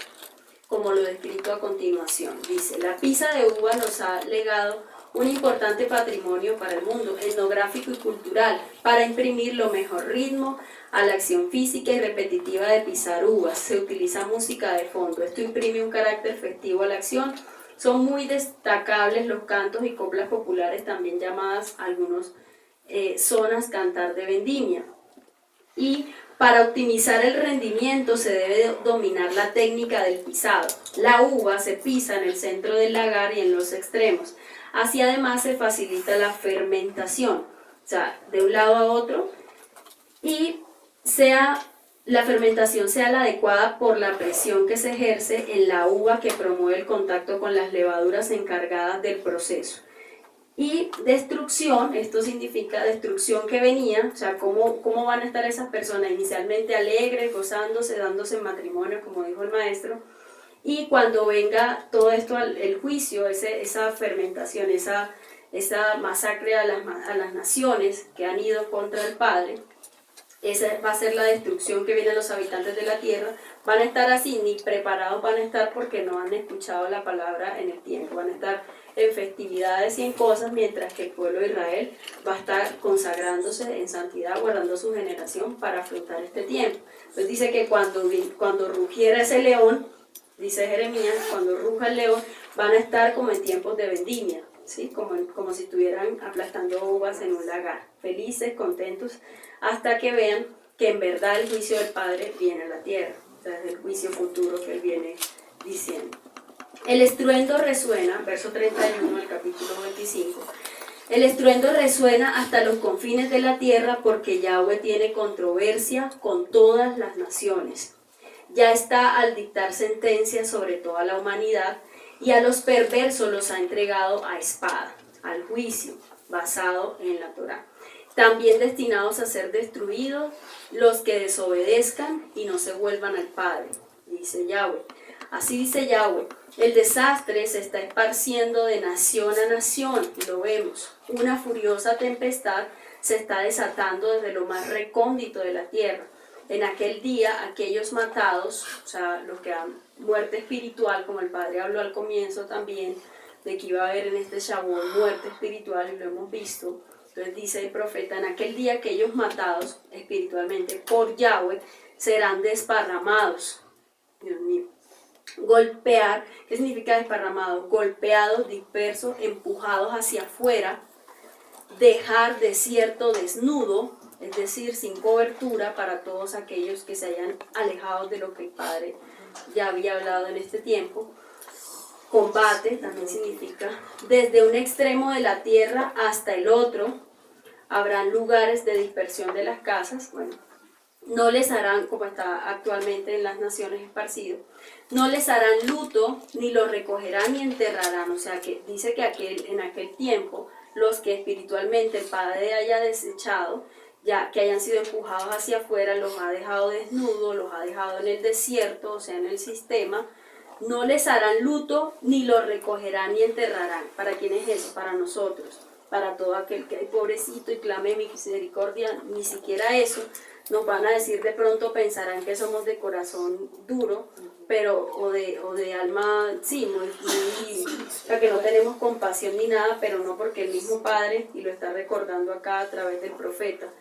como lo descrito a continuación. Dice, la pisa de uva nos ha legado un importante patrimonio para el mundo, etnográfico y cultural, para imprimir lo mejor ritmo a la acción física y repetitiva de pisar uvas. Se utiliza música de fondo. Esto imprime un carácter festivo a la acción. Son muy destacables los cantos y coplas populares, también llamadas algunas zonas cantar de vendimia. Y para optimizar el rendimiento se debe dominar la técnica del pisado. La uva se pisa en el centro del lagar y en los extremos. Así además se facilita la fermentación, o sea, de un lado a otro, y la fermentación sea la adecuada por la presión que se ejerce en la uva, que promueve el contacto con las levaduras encargadas del proceso. Y destrucción, esto significa destrucción que venía, o sea, cómo van a estar esas personas inicialmente alegres, gozándose, dándose en matrimonio, como dijo el maestro, y cuando venga todo esto, el juicio, esa fermentación, esa masacre a las naciones que han ido contra el Padre, esa va a ser la destrucción que viene a los habitantes de la tierra. Van a estar así, ni preparados van a estar, porque no han escuchado la palabra en el tiempo, van a estar en festividades y en cosas, mientras que el pueblo de Israel va a estar consagrándose en santidad, guardando su generación para afrontar este tiempo. Entonces dice que cuando rugiera ese león, dice Jeremías, cuando ruja el león, van a estar como en tiempos de vendimia, ¿sí? Como si estuvieran aplastando uvas en un lagar, felices, contentos, hasta que vean que en verdad el juicio del Padre viene a la tierra, o sea, es el juicio futuro que él viene diciendo. El estruendo resuena, verso 31 del capítulo 25, el estruendo resuena hasta los confines de la tierra, porque Yahweh tiene controversia con todas las naciones. Ya está al dictar sentencia sobre toda la humanidad, y a los perversos los ha entregado a espada, al juicio, basado en la Torá. También destinados a ser destruidos los que desobedezcan y no se vuelvan al Padre, dice Yahweh. Así dice Yahweh, el desastre se está esparciendo de nación a nación, y lo vemos. Una furiosa tempestad se está desatando desde lo más recóndito de la tierra. En aquel día, aquellos matados, o sea, los que han muerte espiritual, como el Padre habló al comienzo también, de que iba a haber en este Shavuot muerte espiritual, y lo hemos visto. Entonces dice el profeta, en aquel día aquellos matados espiritualmente por Yahweh serán desparramados. Dios mío. Golpear, ¿qué significa desparramado? Golpeados, dispersos, empujados hacia afuera, dejar desierto, desnudo, es decir, sin cobertura para todos aquellos que se hayan alejado de lo que el Padre ya había hablado en este tiempo. Combate también significa desde un extremo de la tierra hasta el otro. Habrán lugares de dispersión de las casas, bueno, no les harán, como está actualmente en las naciones esparcido, no les harán luto, ni lo recogerán ni enterrarán. O sea que dice que en aquel tiempo, los que espiritualmente el Padre haya desechado, ya que hayan sido empujados hacia afuera, los ha dejado desnudos, los ha dejado en el desierto, o sea en el sistema, No les harán luto, ni los recogerán ni enterrarán. ¿Para quién es eso? Para nosotros. Para todo aquel que hay pobrecito y clame misericordia, ni siquiera eso. Nos van a decir de pronto, pensarán que somos de corazón duro, pero o de alma, sí, o sea, que no tenemos compasión ni nada, pero no, porque el mismo Padre, y lo está recordando acá a través del profeta,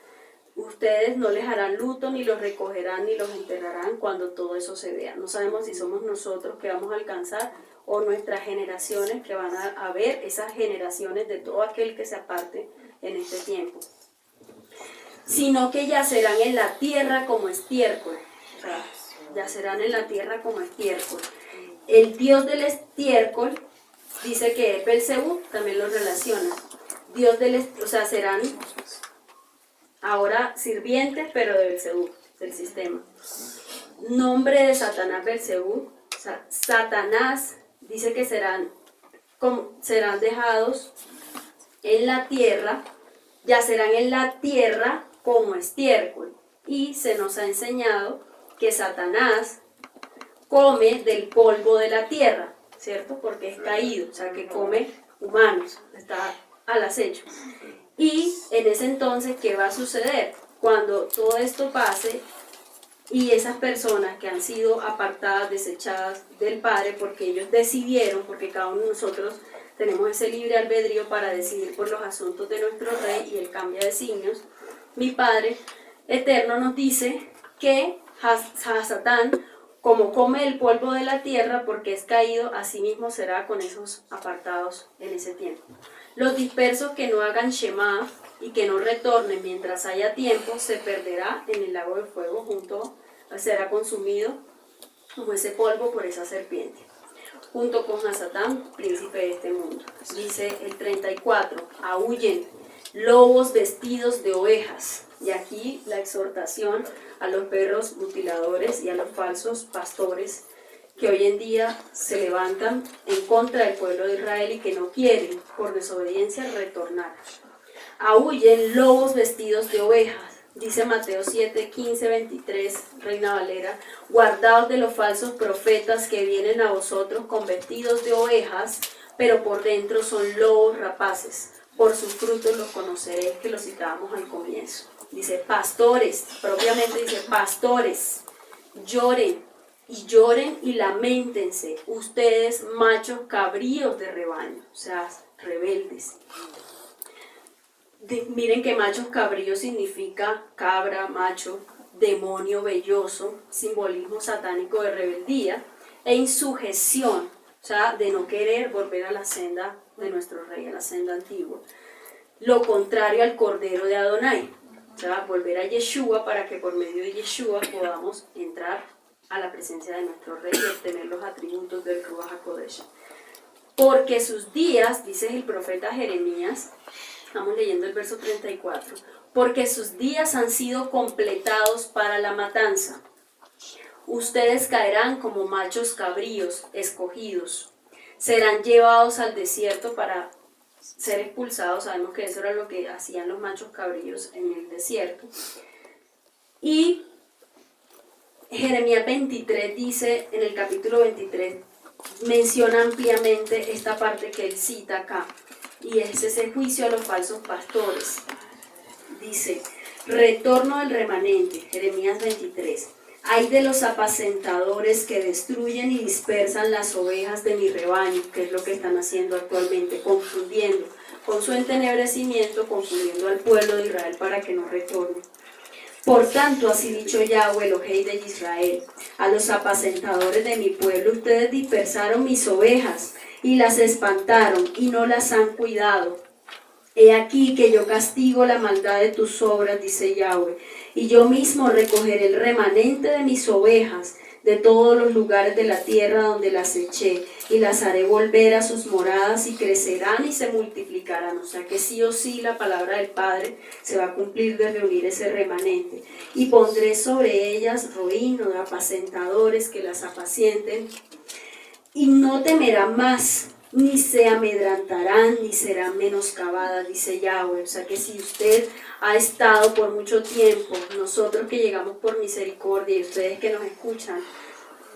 ustedes no les harán luto, ni los recogerán, ni los enterrarán cuando todo eso se vea. No sabemos si somos nosotros que vamos a alcanzar o nuestras generaciones que van a ver esas generaciones de todo aquel que se aparte en este tiempo. Sino que yacerán en la tierra como estiércol. O sea, yacerán en la tierra como estiércol. El dios del estiércol dice que es Belcebú, también lo relaciona. Dios del o sea, serán ahora sirvientes, pero de Belcebú, del sistema. Nombre de Satanás Belcebú. O sea, Satanás dice que serán dejados en la tierra, yacerán en la tierra como estiércol. Y se nos ha enseñado que Satanás come del polvo de la tierra, ¿cierto? Porque es caído, o sea que come humanos, está al acecho. Y en ese entonces, ¿qué va a suceder? Cuando todo esto pase y esas personas que han sido apartadas, desechadas del Padre, porque ellos decidieron, porque cada uno de nosotros tenemos ese libre albedrío para decidir por los asuntos de nuestro Rey y Él cambia de signos, mi Padre Eterno nos dice que Satán, como come el polvo de la tierra porque es caído, así mismo será con esos apartados en ese tiempo. Los dispersos que no hagan Shema y que no retornen mientras haya tiempo, se perderá en el lago de fuego, será consumido como ese polvo por esa serpiente, junto con Satán, príncipe de este mundo. Dice el 34, aúllen lobos vestidos de ovejas. Y aquí la exhortación a los perros mutiladores y a los falsos pastores que hoy en día se levantan en contra del pueblo de Israel y que no quieren, por desobediencia, retornar. Aúllen lobos vestidos de ovejas, dice Mateo 7, 15, 23, Reina Valera, guardaos de los falsos profetas que vienen a vosotros con vestidos de ovejas, pero por dentro son lobos rapaces, por sus frutos los conoceréis, que lo citábamos al comienzo. Dice pastores, propiamente dice pastores, lloren y lamentense, ustedes machos cabríos de rebaño, o sea, rebeldes. Miren que machos cabríos significa cabra, macho, demonio velloso, simbolismo satánico de rebeldía e insujeción, o sea, de no querer volver a la senda de nuestro Rey, a la senda antigua. Lo contrario al Cordero de Adonai, o sea, volver a Yeshua para que por medio de Yeshua podamos entrar a la presencia de nuestro Rey y obtener los atributos del Ruach HaKodesh. Porque sus días, dice el profeta Jeremías, estamos leyendo el verso 34, porque sus días han sido completados para la matanza. Ustedes caerán como machos cabríos escogidos, serán llevados al desierto para ser expulsados. Sabemos que eso era lo que hacían los machos cabríos en el desierto. Y Jeremías 23 dice, en el capítulo 23, menciona ampliamente esta parte que él cita acá, y es ese juicio a los falsos pastores. Dice, retorno del remanente, Jeremías 23. Hay de los apacentadores que destruyen y dispersan las ovejas de mi rebaño, que es lo que están haciendo actualmente, confundiendo, con su entenebrecimiento, confundiendo al pueblo de Israel para que no retorne. Por tanto, así dicho Yahweh, Elohei de Israel, a los apacentadores de mi pueblo, ustedes dispersaron mis ovejas y las espantaron y no las han cuidado. He aquí que yo castigo la maldad de tus obras, dice Yahweh, y yo mismo recogeré el remanente de mis ovejas de todos los lugares de la tierra donde las eché, y las haré volver a sus moradas y crecerán y se multiplicarán. O sea que sí o sí la palabra del Padre se va a cumplir de reunir ese remanente. Y pondré sobre ellas roíno de apacentadores que las apacienten, y no temerán más, ni se amedrantarán, ni serán menoscabadas, dice Yahweh. O sea que si usted ha estado por mucho tiempo, nosotros que llegamos por misericordia y ustedes que nos escuchan,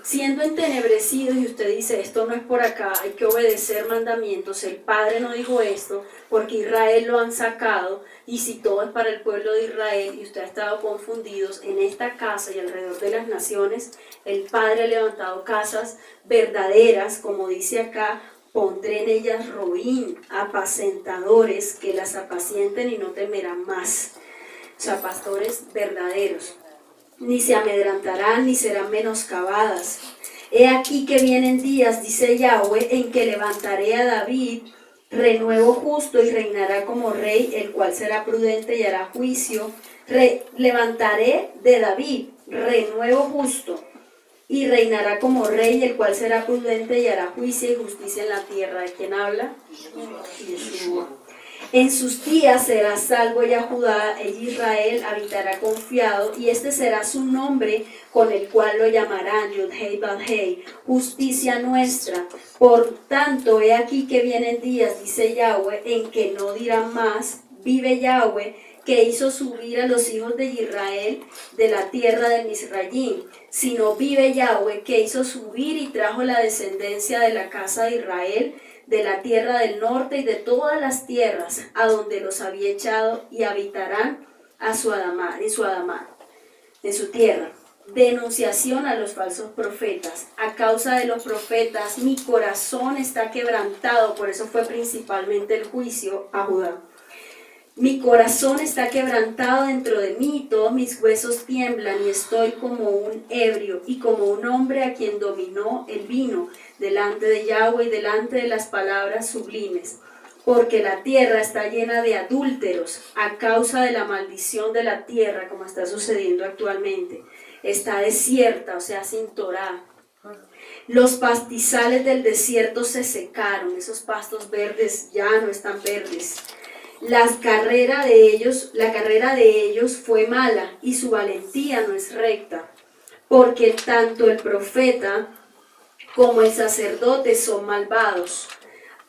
siendo entenebrecidos, y usted dice, esto no es por acá, hay que obedecer mandamientos, el Padre no dijo esto, porque Israel lo han sacado, y si todo es para el pueblo de Israel, y usted ha estado confundidos en esta casa y alrededor de las naciones, el Padre ha levantado casas verdaderas, como dice acá, pondré en ellas roín, apacentadores, que las apacienten y no temerán más. O sea, pastores verdaderos. Ni se amedrantarán, ni serán menoscabadas. He aquí que vienen días, dice Yahweh, en que levantaré a David, renuevo justo, y reinará como rey, el cual será prudente y hará juicio. Levantaré de David, renuevo justo, y reinará como rey, el cual será prudente y hará juicio y justicia en la tierra. ¿De quién habla? Yeshua. En sus días será salvo ya Judá, e Israel habitará confiado, y este será su nombre con el cual lo llamarán, Yud-Hei Bad-Hei, justicia nuestra. Por tanto, he aquí que vienen días, dice Yahweh, en que no dirán más, vive Yahweh, que hizo subir a los hijos de Israel de la tierra de Misrayim, sino vive Yahweh, que hizo subir y trajo la descendencia de la casa de Israel, de la tierra del norte y de todas las tierras a donde los había echado, y habitarán en su tierra. Denunciación a los falsos profetas. A causa de los profetas mi corazón está quebrantado, por eso fue principalmente el juicio a Judá. Mi corazón está quebrantado dentro de mí, todos mis huesos tiemblan, y estoy como un ebrio y como un hombre a quien dominó el vino, delante de Yahweh y delante de las palabras sublimes. Porque la tierra está llena de adúlteros a causa de la maldición de la tierra, como está sucediendo actualmente. Está desierta, o sea, sin Torá. Los pastizales del desierto se secaron, esos pastos verdes ya no están verdes. La carrera de ellos fue mala, y su valentía no es recta, porque tanto el profeta como el sacerdote son malvados.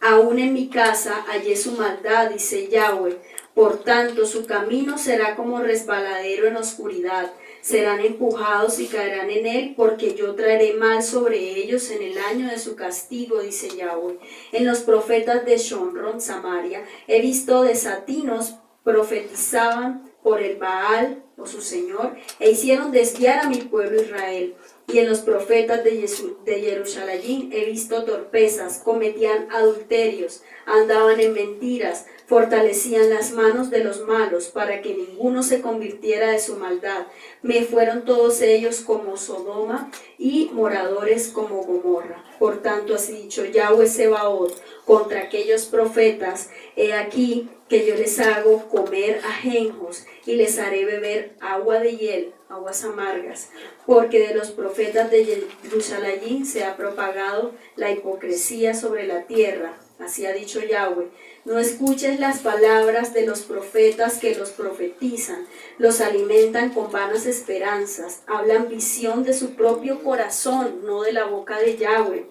Aún en mi casa hallé su maldad, dice Yahweh. Por tanto, su camino será como resbaladero en oscuridad. Serán empujados y caerán en él, porque yo traeré mal sobre ellos en el año de su castigo, dice Yahweh. En los profetas de Shomron, Samaria, he visto desatinos, profetizaban por el Baal, o su señor, e hicieron desviar a mi pueblo Israel. Y en los profetas de Jerusalén he visto torpezas, cometían adulterios, andaban en mentiras, fortalecían las manos de los malos para que ninguno se convirtiera de su maldad. Me fueron todos ellos como Sodoma y moradores como Gomorra. Por tanto, así dicho Yahweh Sebaot contra aquellos profetas, he aquí que yo les hago comer ajenjos y les haré beber agua de hiel, aguas amargas, porque de los profetas de Jerusalén se ha propagado la hipocresía sobre la tierra. Así ha dicho Yahweh. No escuches las palabras de los profetas que los profetizan, los alimentan con vanas esperanzas, hablan visión de su propio corazón, no de la boca de Yahweh.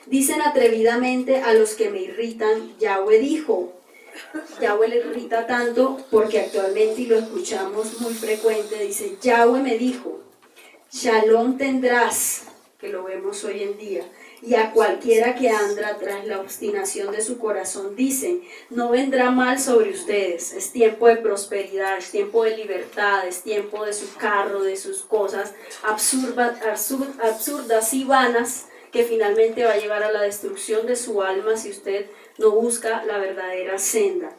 Dicen atrevidamente a los que me irritan, Yahweh dijo. Yahweh le irrita tanto porque actualmente, y lo escuchamos muy frecuente, dice, Yahweh me dijo, Shalom tendrás, que lo vemos hoy en día, y a cualquiera que anda tras la obstinación de su corazón dicen, no vendrá mal sobre ustedes, es tiempo de prosperidad, es tiempo de libertad, es tiempo de su carro, de sus cosas absurdas y vanas, que finalmente va a llevar a la destrucción de su alma si usted no busca la verdadera senda.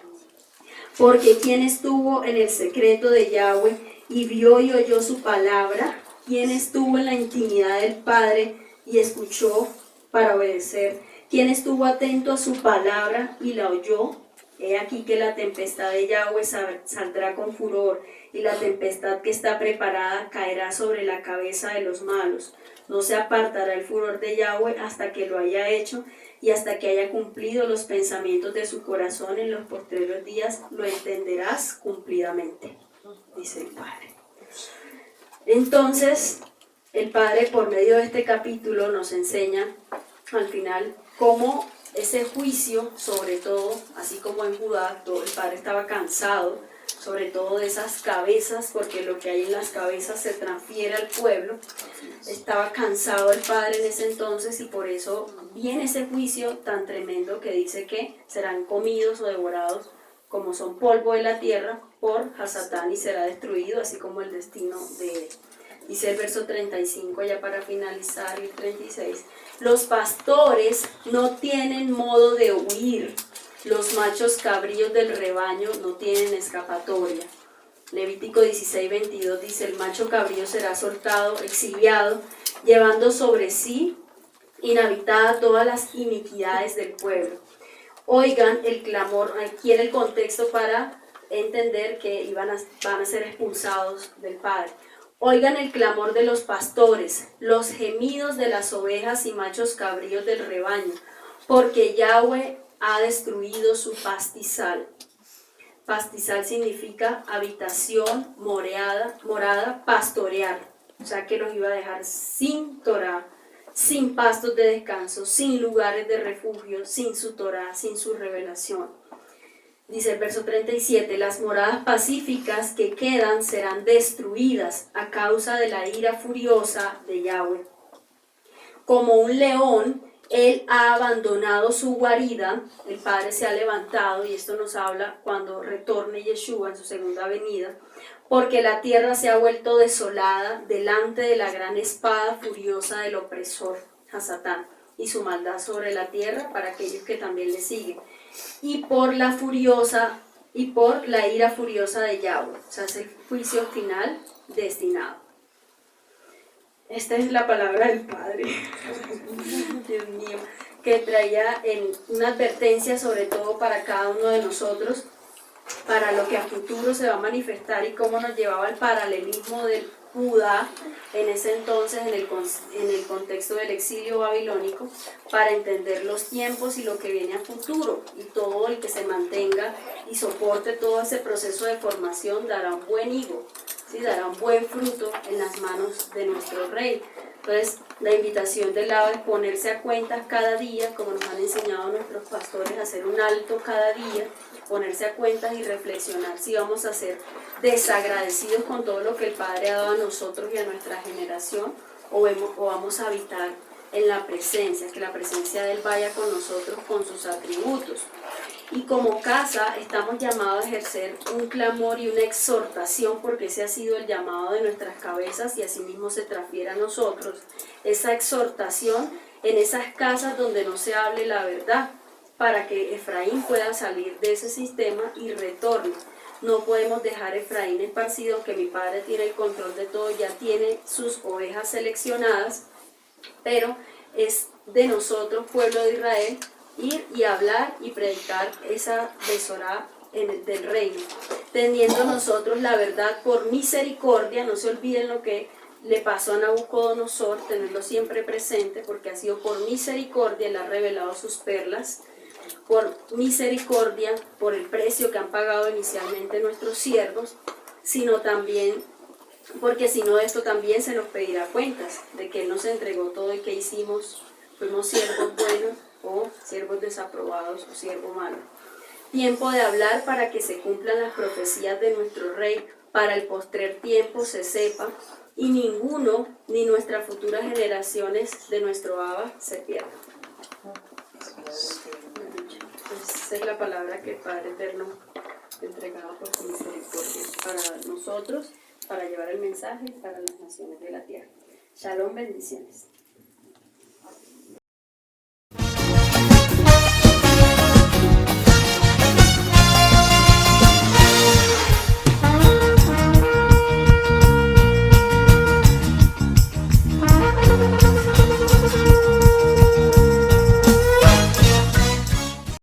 Porque quien estuvo en el secreto de Yahweh y vio y oyó su palabra, quien estuvo en la intimidad del Padre y escuchó para obedecer, quien estuvo atento a su palabra y la oyó, he aquí que la tempestad de Yahweh saldrá con furor, y la tempestad que está preparada caerá sobre la cabeza de los malos. No se apartará el furor de Yahweh hasta que lo haya hecho, y hasta que haya cumplido los pensamientos de su corazón en los postreros días, lo entenderás cumplidamente, dice el Padre. Entonces, el Padre, por medio de este capítulo, nos enseña al final cómo ese juicio, sobre todo, así como en Judá, todo el Padre estaba cansado sobre todo de esas cabezas, porque lo que hay en las cabezas se transfiere al pueblo. Estaba cansado el padre en ese entonces y por eso viene ese juicio tan tremendo que dice que serán comidos o devorados como son polvo de la tierra por Hasatán y será destruido, así como el destino de él. Dice el verso 35, ya para finalizar, y el 36, los pastores no tienen modo de huir, los machos cabríos del rebaño no tienen escapatoria. Levítico 16, 22 dice, el macho cabrío será soltado, exiliado, llevando sobre sí inhabitada todas las iniquidades del pueblo. Oigan el clamor, aquí en el contexto para entender que van a ser expulsados del Padre. Oigan el clamor de los pastores, los gemidos de las ovejas y machos cabríos del rebaño, porque Yahweh ha destruido su pastizal. Pastizal significa habitación, morada, pastorear. O sea que los iba a dejar sin Torah, sin pastos de descanso, sin lugares de refugio, sin su Torah, sin su revelación. Dice el verso 37, las moradas pacíficas que quedan serán destruidas a causa de la ira furiosa de Yahweh. Como un león, él ha abandonado su guarida, el Padre se ha levantado, y esto nos habla cuando retorne Yeshua en su segunda venida, porque la tierra se ha vuelto desolada delante de la gran espada furiosa del opresor, Hasatán, y su maldad sobre la tierra para aquellos que también le siguen, y por la ira furiosa de Yahweh, o sea, es el juicio final destinado. Esta es la palabra del Padre, Dios mío, que traía en una advertencia sobre todo para cada uno de nosotros, para lo que a futuro se va a manifestar y cómo nos llevaba al paralelismo del Judá en ese entonces en el contexto del exilio babilónico, para entender los tiempos y lo que viene a futuro, y todo el que se mantenga y soporte todo ese proceso de formación dará un buen higo, ¿sí? Dará un buen fruto en las manos de nuestro Rey. Entonces, la invitación del lado es ponerse a cuentas cada día, como nos han enseñado nuestros pastores, hacer un alto cada día, ponerse a cuentas y reflexionar si vamos a ser desagradecidos con todo lo que el Padre ha dado a nosotros y a nuestra generación, o vamos a habitar en la presencia, que la presencia de Él vaya con nosotros con sus atributos. Y como casa estamos llamados a ejercer un clamor y una exhortación, porque ese ha sido el llamado de nuestras cabezas y asimismo se transfiere a nosotros, esa exhortación en esas casas donde no se hable la verdad, para que Efraín pueda salir de ese sistema y retorne. No podemos dejar Efraín esparcido, que mi Padre tiene el control de todo, ya tiene sus ovejas seleccionadas, pero es de nosotros, pueblo de Israel, ir y hablar y predicar esa besorá del reino, teniendo nosotros la verdad por misericordia. No se olviden lo que le pasó a Nabucodonosor, tenerlo siempre presente, porque ha sido por misericordia, Él ha revelado sus perlas, por misericordia, por el precio que han pagado inicialmente nuestros siervos, sino también, porque si no, esto también se nos pedirá cuentas, de que Él nos entregó todo y que hicimos, fuimos siervos buenos o siervos desaprobados o siervos malos. Tiempo de hablar para que se cumplan las profecías de nuestro Rey, para el postrer tiempo se sepa, y ninguno, ni nuestras futuras generaciones de nuestro Abba se pierdan. Esa es la palabra que el Padre Eterno entregaba por su misericordia para nosotros, para llevar el mensaje para las naciones de la tierra. Shalom, bendiciones.